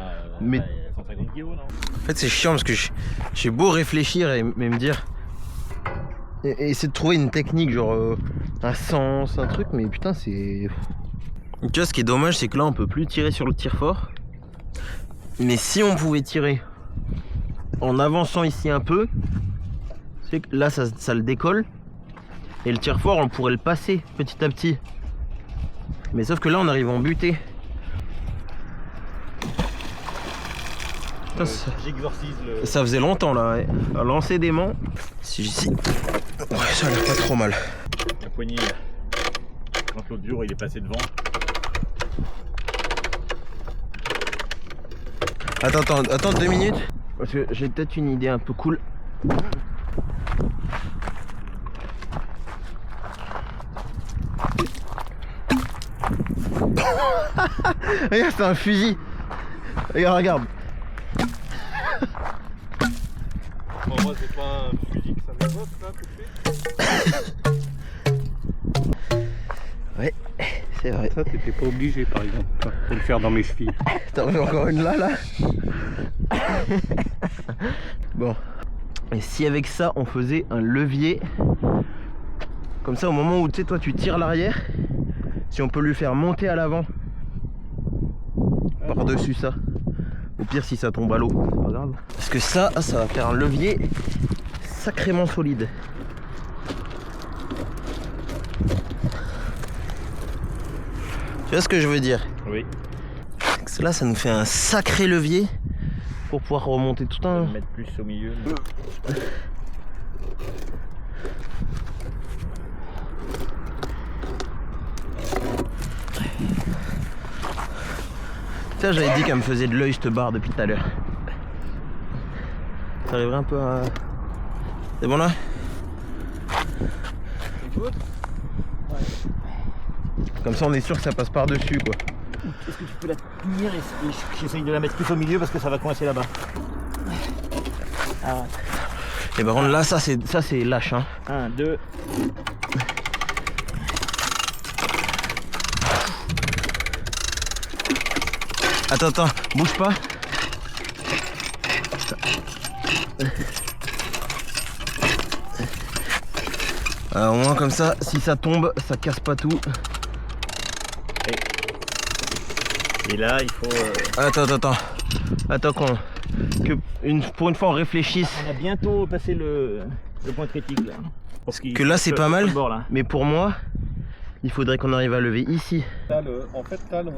150 kg, non? En fait, c'est chiant parce que j'ai beau réfléchir mais me dire. Et essayer de trouver une technique, genre un sens, un truc, mais putain, c'est. Tu vois, ce qui est dommage, c'est que là, on peut plus tirer sur le tire-fort. Mais si on pouvait tirer en avançant ici un peu, c'est que là, ça le décolle. Et le tire-fort, on pourrait le passer petit à petit. Mais sauf que là, on arrive en butée. J'exorcise le. Ça faisait longtemps là, ouais. À lancer des mains. Si j'essaie. Ouais, ça a l'air pas trop mal. La poignée. Quand l'autre jour il est passé devant. Attends 2 minutes. Parce que j'ai peut-être une idée un peu cool. Regarde, c'est un fusil. Regarde. Bon, moi c'est pas un fusil que ça m'évoque là tout de suite. Ouais, c'est vrai. Ça t'étais pas obligé par exemple de le faire dans mes chevilles. T'en veux encore une là Bon. Et si avec ça on faisait un levier, comme ça au moment où tu sais toi tu tires l'arrière, si on peut lui faire monter à l'avant par-dessus ça. Au pire si ça tombe à l'eau, c'est pas grave. Parce que ça va faire un levier sacrément solide. Tu vois ce que je veux dire? Oui. Là ça nous fait un sacré levier pour pouvoir remonter tout un... Mettre plus au milieu. Ça j'avais dit qu'elle me faisait de l'œil cette barre depuis tout à l'heure. Ça arriverait un peu à... C'est bon là? Comme ça on est sûr que ça passe par dessus quoi. Est-ce que tu peux la tenir et j'essaye de la mettre plus au milieu parce que ça va coincer là-bas. Ah. Et par contre là ça c'est lâche hein. 1, 2. Attends, bouge pas. Alors, au moins comme ça, si ça tombe, ça casse pas tout. Et là, il faut... Attends pour une fois on réfléchisse. On a bientôt passé le point critique là. Que là c'est pas mal, bord, là. mais pour moi, il faudrait qu'on arrive à lever ici. Là, en fait, là, notre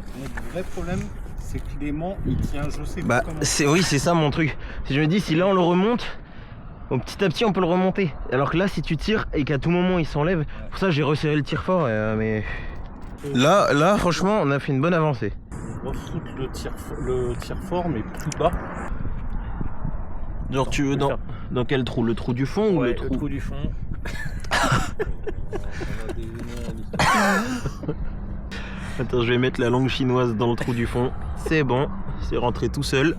vrai problème, c'est que l'aimant, il tient, je sais pas comment. Oui, c'est ça mon truc. Si je me dis, si là on le remonte, petit à petit on peut le remonter. Alors que là, si tu tires et qu'à tout moment il s'enlève, pour ça j'ai resserré le tire fort, mais... Là, franchement, on a fait une bonne avancée. On refoutre le tire fort, mais plus bas. Genre tu veux dans quel trou? Le trou du fond ou le trou du fond? Attends, je vais mettre la langue chinoise dans le trou du fond. C'est bon, c'est rentré tout seul.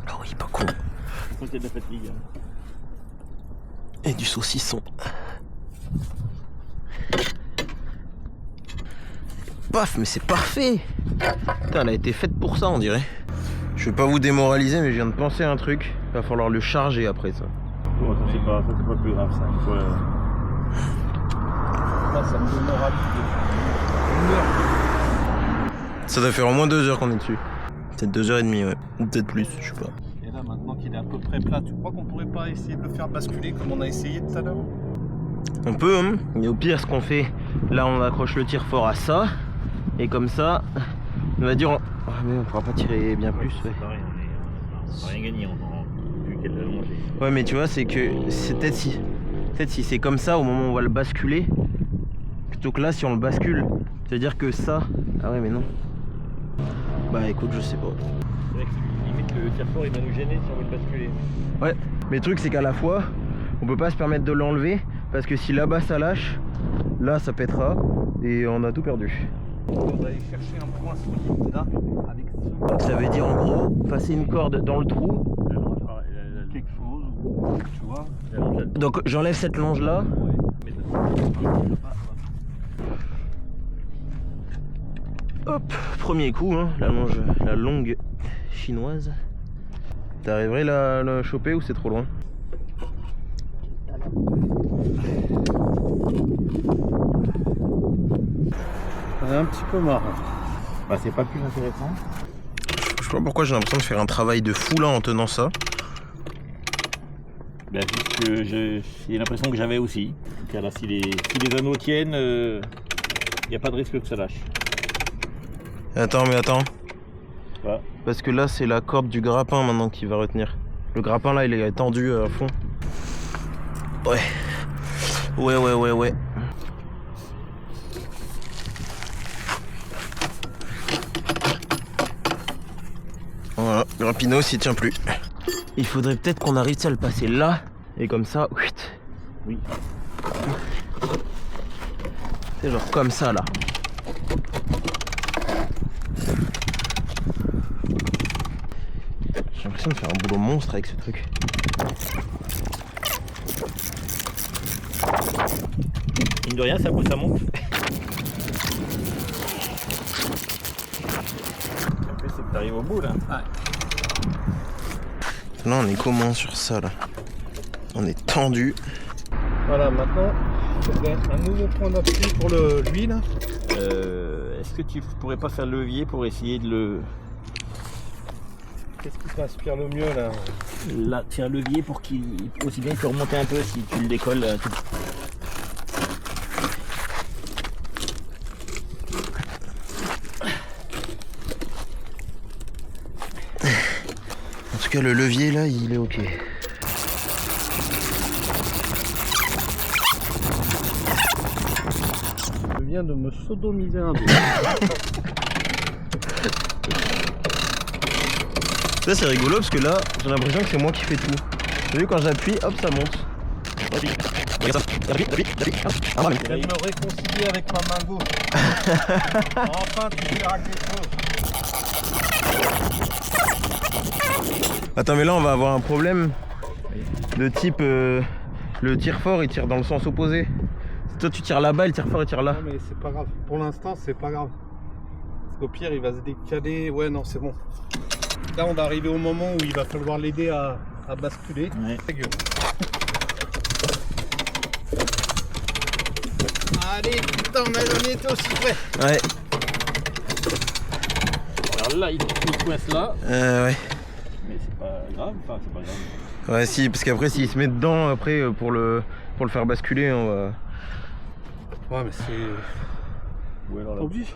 Ah oui, pas con. Je pense qu'il y a de la fatigue. Et du saucisson. Paf, mais c'est parfait. Putain, elle a été faite pour ça, on dirait. Je vais pas vous démoraliser, mais je viens de penser à un truc. Il va falloir le charger après ça. Oh, c'est pas plus grave ça. Il faut, Là, ça me démoralise. Ça doit faire au moins 2 heures qu'on est dessus. Peut-être 2h30, ouais. Ou peut-être plus, je sais pas. Et là, maintenant qu'il est à peu près plat, tu crois qu'on pourrait pas essayer de le faire basculer comme on a essayé tout à l'heure? On peut, hein. Mais au pire, ce qu'on fait, là, on accroche le tire fort à ça. Et comme ça, on va dire... Ah, mais on pourra pas tirer bien plus, ouais. C'est pareil, on n'a rien gagné vu qu'elle l'a longé. Ouais, mais tu vois, c'est que c'est peut-être si c'est comme ça, au moment où on va le basculer, plutôt que là, si on le bascule, ça veut dire que ça... Ah ouais, mais non. Bah écoute, je sais pas. C'est vrai que limite le tire fort il va nous gêner si on veut le basculer. Ouais, mais le truc c'est qu'à la fois, on peut pas se permettre de l'enlever, parce que si là-bas ça lâche, là ça pètera, et on a tout perdu. On va aller chercher un point solide là, avec ce... Donc ça veut dire en gros, passer une corde dans le trou. quelque chose, tu vois. Donc j'enlève cette longe là. Hop, premier coup, hein, la longue chinoise. T'arriverais là à la choper ou c'est trop loin? On est un petit peu marrant. Bah c'est pas plus intéressant. Je sais pas pourquoi j'ai l'impression de faire un travail de fou là en tenant ça. Bah puisque c'est l'impression que j'avais aussi. Car là si les anneaux tiennent, il n'y a pas de risque que ça lâche. Attends. Ouais. Parce que là c'est la corde du grappin maintenant qui va retenir. Le grappin là il est tendu à fond. Ouais. Voilà, le rapinos il tient plus. Il faudrait peut-être qu'on arrive à le passer là. Et comme ça, oui. C'est genre comme ça là. J'ai l'impression de faire un boulot monstre avec ce truc. Mine de rien, ça monte. Après, c'est que t'arrives au bout là. Là on est comment sur ça là? On est tendu. Voilà, maintenant, il faudrait un nouveau point d'appui pour l'huile. Est-ce que tu pourrais pas faire le levier pour essayer de le... Qu'est-ce qui t'inspire le mieux là? Là, faire le levier pour qu'il... Aussi bien il peut remonter un peu si tu le décolles. Tout... En tout cas, le levier là, il est ok. Je viens de me sodomiser un peu. Ça c'est rigolo parce que là, j'ai l'impression que c'est moi qui fais tout. T'as vu, quand j'appuie, hop, ça monte. Regarde ça. Je viens de me réconcilier avec ma main gauche. Enfin, tu verras quelque chose. Attends, mais là on va avoir un problème de type le tir fort il tire dans le sens opposé. Si toi tu tires là-bas, le tir fort il tire là. Non mais c'est pas grave, pour l'instant c'est pas grave. Parce qu'au pire il va se décaler, ouais non c'est bon. Là on va arriver au moment où il va falloir l'aider à basculer. Ouais. Allez putain, on a jamais été aussi près. Ouais. Alors là, il coince là, Ouais. mais c'est pas grave, enfin c'est pas grave. Ouais, si, parce qu'après s'il se met dedans, après pour le faire basculer, on va... Ouais mais c'est... Ou alors là. Obligé.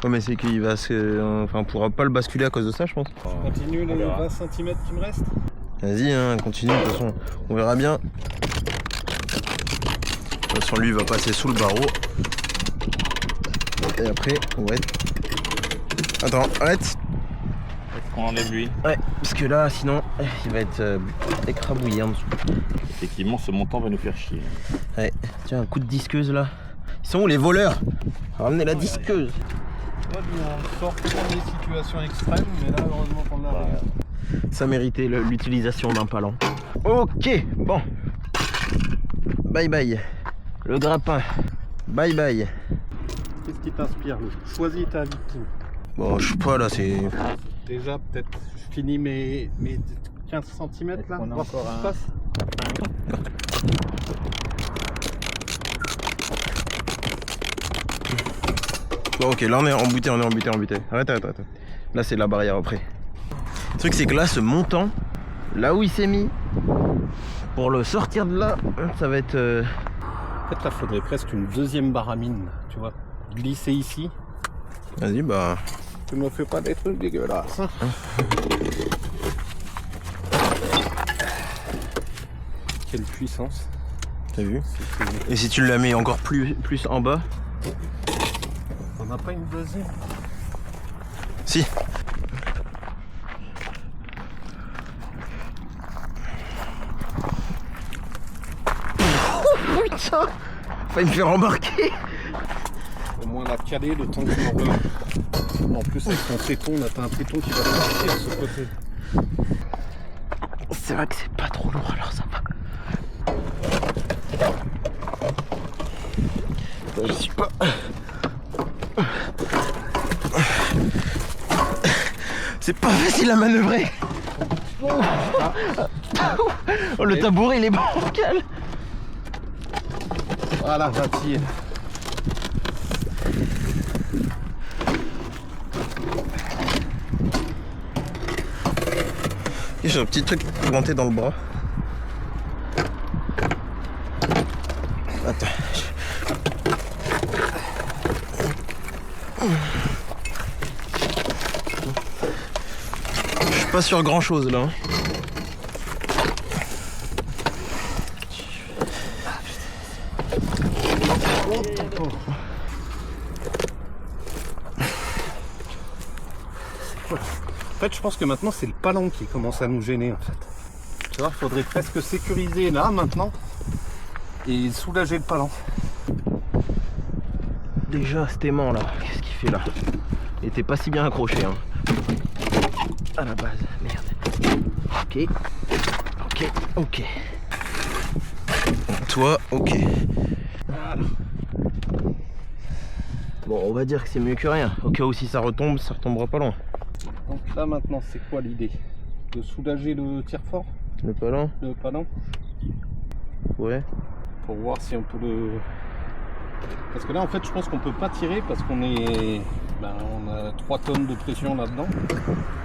Ouais, mais c'est qu'il va se... Enfin, on pourra pas le basculer à cause de ça, je pense. Continue les 20 cm qui me restent. Vas-y, hein, continue, de toute façon, on verra bien. De toute façon, lui, il va passer sous le barreau. Et après, on va être... Attends, arrête. On enlève lui. Ouais, parce que là, sinon, il va être écrabouillé en dessous. Effectivement, ce montant va nous faire chier. Ouais, tiens, un coup de disqueuse, là. Ils sont où, les voleurs? Ramenez la disqueuse. Ouais, on sort souvent des situations extrêmes, mais là, heureusement qu'on l'a. Ça méritait l'utilisation d'un palan. Ok, bon. Bye bye. Le grappin. Bye bye. Qu'est-ce qui t'inspire? Choisis ta victime. Bon, je sais pas, là, c'est... Déjà, peut-être, je finis mes 15 cm là, qu'on a voir ce qui encore se un- passe. Bon, ok, là, on est embouté, Arrête. Là, c'est la barrière après. Le truc, c'est que là, ce montant, là où il s'est mis, pour le sortir de là, ça va être... En fait, là, faudrait presque une deuxième baramine, tu vois. Glisser ici. Vas-y, bah... Tu me fais pas des trucs dégueulasses. Hein. Quelle puissance. T'as vu? Et si tu la mets encore plus en bas? On n'a pas une deuxième. Si. Putain! Failli me faire embarquer! Au moins la caler le temps que je m'en reviens. En plus avec ton téton, là t'as un téton qui va sortir de ce côté. C'est vrai que c'est pas trop lourd, alors ça va. Attends, je suis pas... C'est pas facile à manœuvrer. Oh, le tabouret il est bancal. Voilà, vacille. J'ai un petit truc planté dans le bras. Attends. Je suis pas sur grand chose là. En fait, je pense que maintenant c'est le palan qui commence à nous gêner en fait. Tu vois, il faudrait presque sécuriser là maintenant et soulager le palan. Déjà cet aimant là, qu'est-ce qu'il fait là? Il était pas si bien accroché hein. À la base, merde. Ok. Toi, ok. Voilà. Bon, on va dire que c'est mieux que rien. Au cas où si ça retombe, ça retombera pas loin. Donc là maintenant c'est quoi l'idée? De soulager le tire fort? Le palan? Le palan. Ouais. Pour voir si on peut le... Parce que là en fait je pense qu'on peut pas tirer parce qu'on est... on a 3 tonnes de pression là-dedans.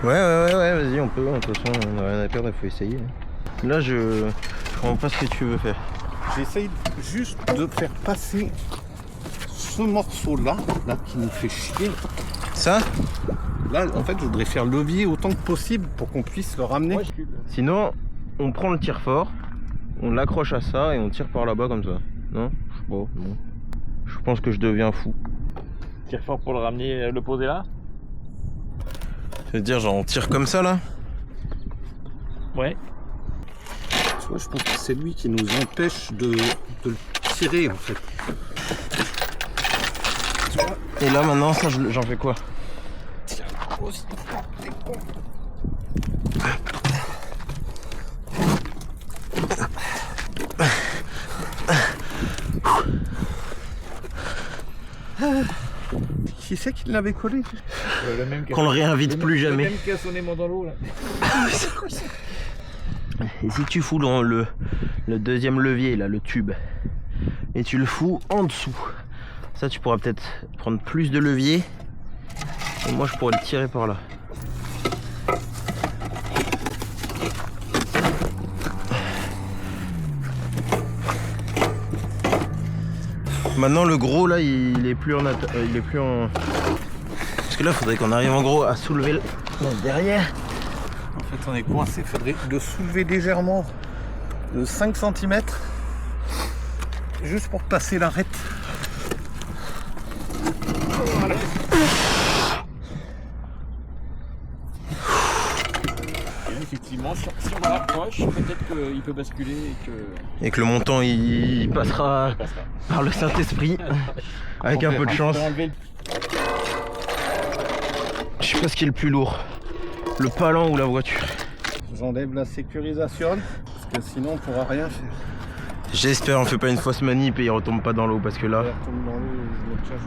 Ouais, vas-y, on peut. De toute façon, on n'a rien à perdre, il faut essayer. Là, je comprends pas ce que tu veux faire. J'essaye juste de faire passer ce morceau-là, là, qui nous fait chier. Ça? Là, en fait, je voudrais faire levier autant que possible pour qu'on puisse le ramener. Sinon, on prend le tire-fort, on l'accroche à ça et on tire par là-bas comme ça. Non? Bon, non. Je pense que je deviens fou. Tire fort pour le ramener, le poser là. C'est à dire, genre, on tire comme ça là? Ouais. Tu vois, je pense que c'est lui qui nous empêche de le tirer en fait. Tu vois? Et là maintenant, ça, j'en fais quoi? Tiens, aussi fort, t'es con. Qui c'est qui l'avait collé? Le même Qu'on le réinvite plus jamais. Le même qui a son aimant dans l'eau là. Et si tu fous dans le deuxième levier là, le tube, et tu le fous en dessous, ça tu pourras peut-être prendre plus de levier. Et moi je pourrais le tirer par là. Maintenant le gros là il est plus en parce que là il faudrait qu'on arrive en gros à soulever le derrière. En fait on est coincé, il faudrait le soulever légèrement de 5 cm juste pour passer l'arête. Voilà. Et effectivement si on la rapproche, peut-être qu'il peut basculer et que le montant il passera par le Saint-Esprit avec un peu de chance. Je sais pas ce qui est le plus lourd, le palan ou la voiture. J'enlève la sécurisation parce que sinon on pourra rien faire. J'espère on fait pas une fausse manip et il retombe pas dans l'eau parce que là. Il retombe dans l'eau, je me cache.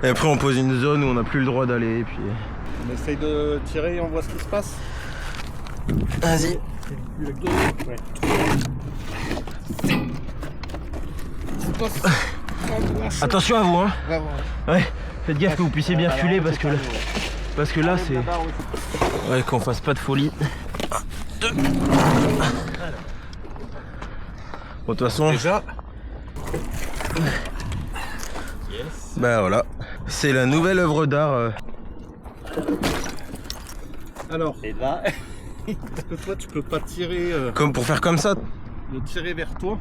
Et après on pose une zone où on n'a plus le droit d'aller et puis. On essaye de tirer et on voit ce qui se passe. Vas-y. Attention à vous hein. Ouais. Faites gaffe que vous puissiez bien filer parce que là c'est. Ouais, qu'on fasse pas de folie. 1, 2. Bon, de toute façon. Déjà. Bah voilà. C'est la nouvelle œuvre d'art. Alors. Et là. Est-ce que toi tu peux pas tirer. Comme pour faire comme ça. Le tirer vers toi.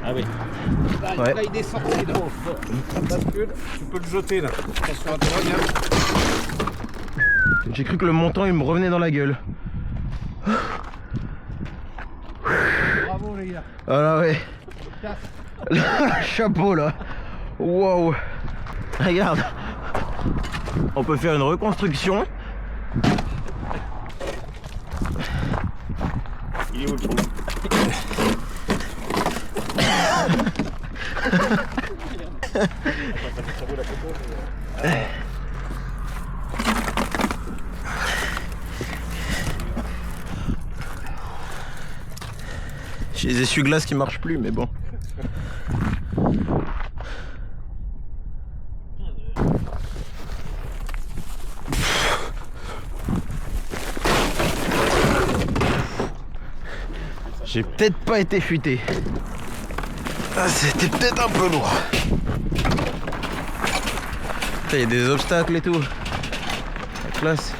Ah oui. Là, Ouais. là il est sorti là. Ça bascule. Tu peux le jeter là. Attention à toi, viens. J'ai cru que le montant il me revenait dans la gueule. Bravo les gars. Voilà ouais. Casse. Chapeau là. Waouh. Regarde. On peut faire une reconstruction. Il est où le trou? J'ai les essuie-glaces qui marchent plus mais bon. J'ai peut-être pas été futé. Ah, c'était peut-être un peu lourd. Il y a des obstacles et tout. La classe.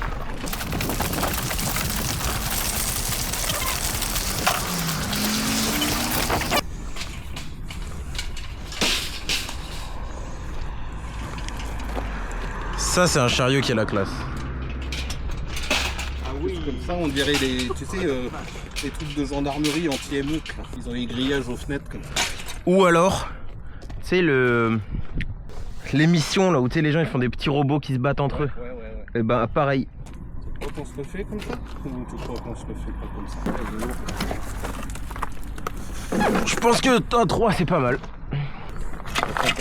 Ça c'est un chariot qui a la classe. Ah oui. Comme ça on dirait les. Tu sais les trucs de gendarmerie anti-émeute là. Ils ont les grillages aux fenêtres comme ça. Ou alors, tu sais l'émission là où tu sais les gens ils font des petits robots qui se battent entre eux. Ouais. Et ben pareil. Tu crois qu'on se le fait comme ça? Ou tu crois qu'on se le fait pas comme ça? Ouais, Je pense que un 3 c'est pas mal.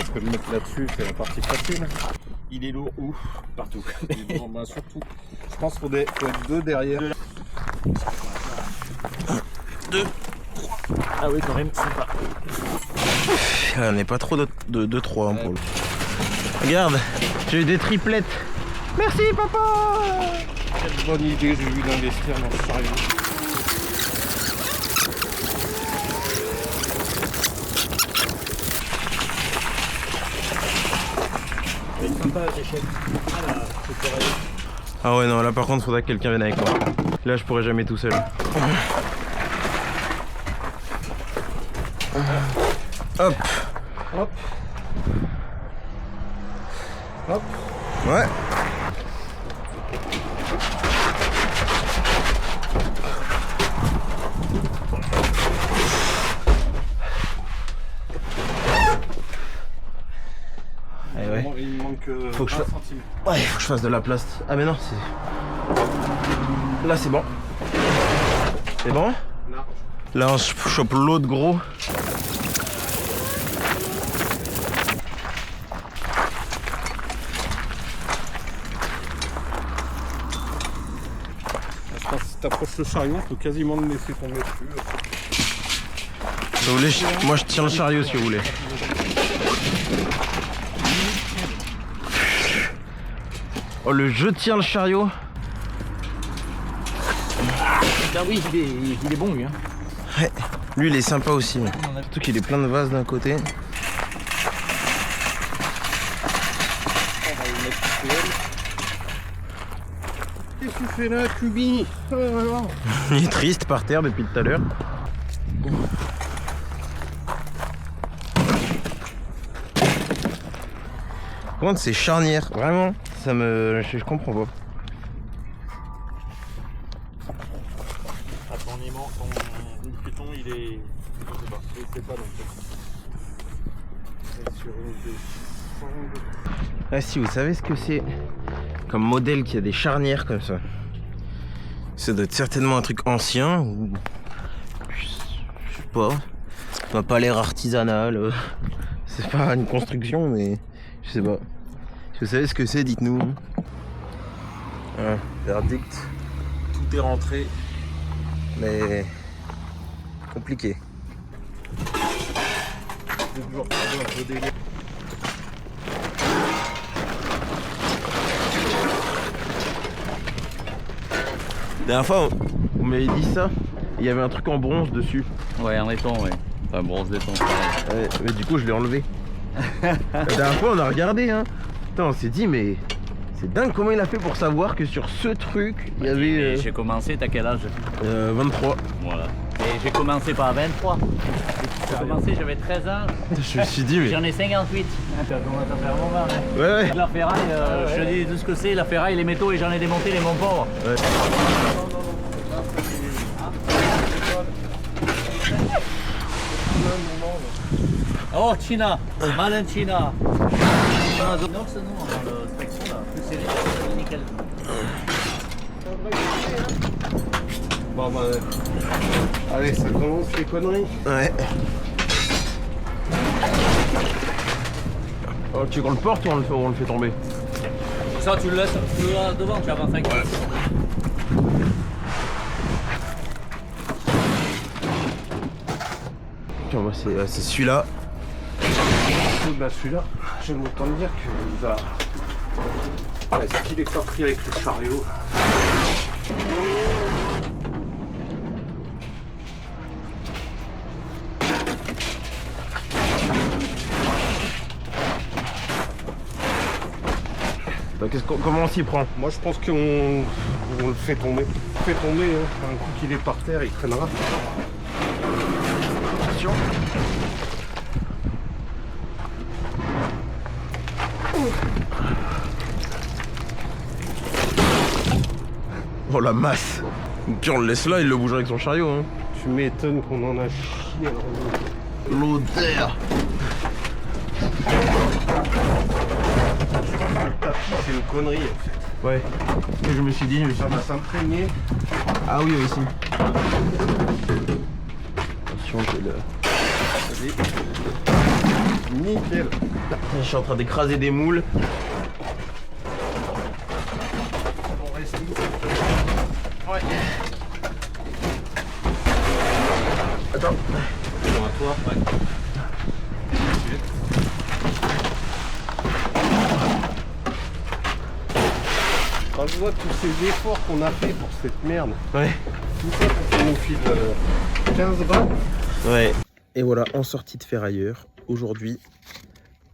parce que le mettre là-dessus c'est la partie facile. Il est lourd où? Partout. Bon, bah, surtout. Je pense qu'il faut être deux derrière. Ah oui, quand même, sympa. On n'est pas trop de 3 hein, pour le. Regarde, j'ai eu des triplettes. Merci papa. Quelle bonne idée j'ai eu d'investir dans ce chariot. C'est sympa la échelle. Ah là, c'est correct. Ah ouais non là par contre faudra que quelqu'un vienne avec moi. Là je pourrais jamais tout seul. Hop. Hop. Hop. Ouais. Allez, ouais. Il me manque Faut que je 1 fasse- centime. Ouais, il faut que je fasse de la place. Ah mais non, c'est... Là c'est bon. C'est bon? Là. Là on chope l'autre gros. Je pense que si t'approches le chariot, on peut quasiment le laisser tomber dessus. Si vous voulez, moi je tiens le chariot si vous voulez. Oh le je tiens le chariot. Ah oui, il est bon lui. Hein. Ouais. Lui il est sympa aussi. Surtout qu'il est plein de vases d'un côté. On va le mettre sous elle. Qu'est-ce que tu fais là, Kubi? Il est triste par terre depuis tout à l'heure. Par contre c'est charnière, vraiment, ça me... je comprends pas. Ah, ton aimant, ton piton, il est. Je sais pas donc. C'est sur une des sangles. Ah si, vous savez ce que c'est comme modèle qui a des charnières comme ça? Ça doit être certainement un truc ancien ou... Je sais pas. Ça n'a pas l'air artisanal. C'est pas une construction mais... Je sais pas. Si vous savez ce que c'est, dites-nous. Verdict. Tout est rentré. Mais... compliqué. J'ai toujours perdu un peu délai. La dernière fois, on m'avait dit ça. Il y avait un truc en bronze dessus. Ouais, en laiton, ouais. Enfin, bronze laiton. Ouais, mais du coup, je l'ai enlevé. La dernière fois, on a regardé, hein. Putain, on s'est dit, mais c'est dingue comment il a fait pour savoir que sur ce truc, il y avait. J'ai commencé, t'as quel âge? 23. Voilà. Et j'ai commencé pas à 23. J'ai commencé, j'avais 13 ans. Je me suis dit, mais. J'en ai 58. Ça commence à faire mon mal. Hein. Ouais, ouais. La ferraille, je te dis tout ce que c'est, la ferraille, les métaux, et j'en ai démonté les monts Ouais. Oh, China, Malin China. Non, c'est non, le spectrum là, plus serré, c'est nickel. Bon bah... Allez, ça commence les conneries. Ouais. Oh, tu veux qu'on le porte ou on le fait tomber? Ça, tu le laisses devant, tu avances avec. Ouais. Tiens, moi, c'est celui-là. Bah celui-là, j'aime autant le dire qu'il va... Est-ce qu'il est pas pris avec le chariot? Bah, comment on s'y prend? Moi je pense qu'on le fait tomber. On le fait tomber, hein. Un coup qu'il est par terre, il traînera. Attention. Oh la masse. Puis on le laisse là, il le bouge avec son chariot. Hein. Tu m'étonnes qu'on en a chié alors. L'odeur. Le tapis, c'est une connerie en fait. Ouais. Et je me suis dit, Ça va s'imprégner. ah oui, aussi. Attention que le... Nickel. Je suis en train d'écraser des moules. On reste ici. Attends. Bon, à toi, ouais. Quand je vois tous ces efforts qu'on a fait pour cette merde, Ouais. tout ça pour qu'on nous file 15 balles. Ouais. Et voilà, en sortie de ferrailleur, aujourd'hui,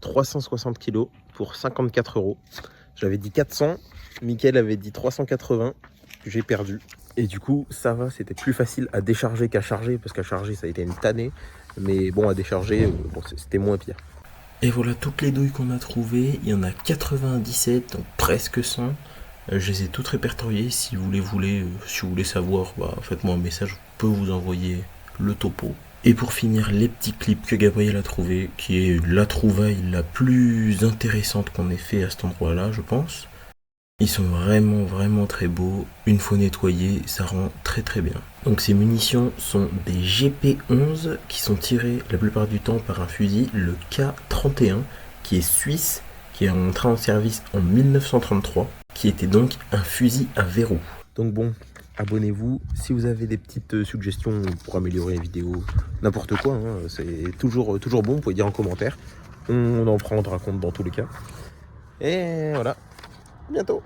360 kg pour 54 €. J'avais dit 400, Mickaël avait dit 380, j'ai perdu. Et du coup, ça va, c'était plus facile à décharger qu'à charger, parce qu'à charger, ça a été une tannée. Mais bon, à décharger, bon, c'était moins pire. Et voilà toutes les douilles qu'on a trouvées. Il y en a 97, donc presque 100. Je les ai toutes répertoriées. Si vous les voulez, si vous voulez savoir, bah, faites-moi un message, je peux vous envoyer le topo. Et pour finir, les petits clips que Gabriel a trouvé, qui est la trouvaille la plus intéressante qu'on ait fait à cet endroit-là, je pense. Ils sont vraiment très beaux. Une fois nettoyés, ça rend très bien. Donc ces munitions sont des GP11 qui sont tirées la plupart du temps par un fusil, le K31, qui est suisse, qui est entré en service en 1933, qui était donc un fusil à verrou. Donc bon, abonnez-vous. Si vous avez des petites suggestions pour améliorer les vidéos, n'importe quoi, hein, c'est toujours bon, vous pouvez dire en commentaire. On en prendra compte dans tous les cas. Et voilà, à bientôt.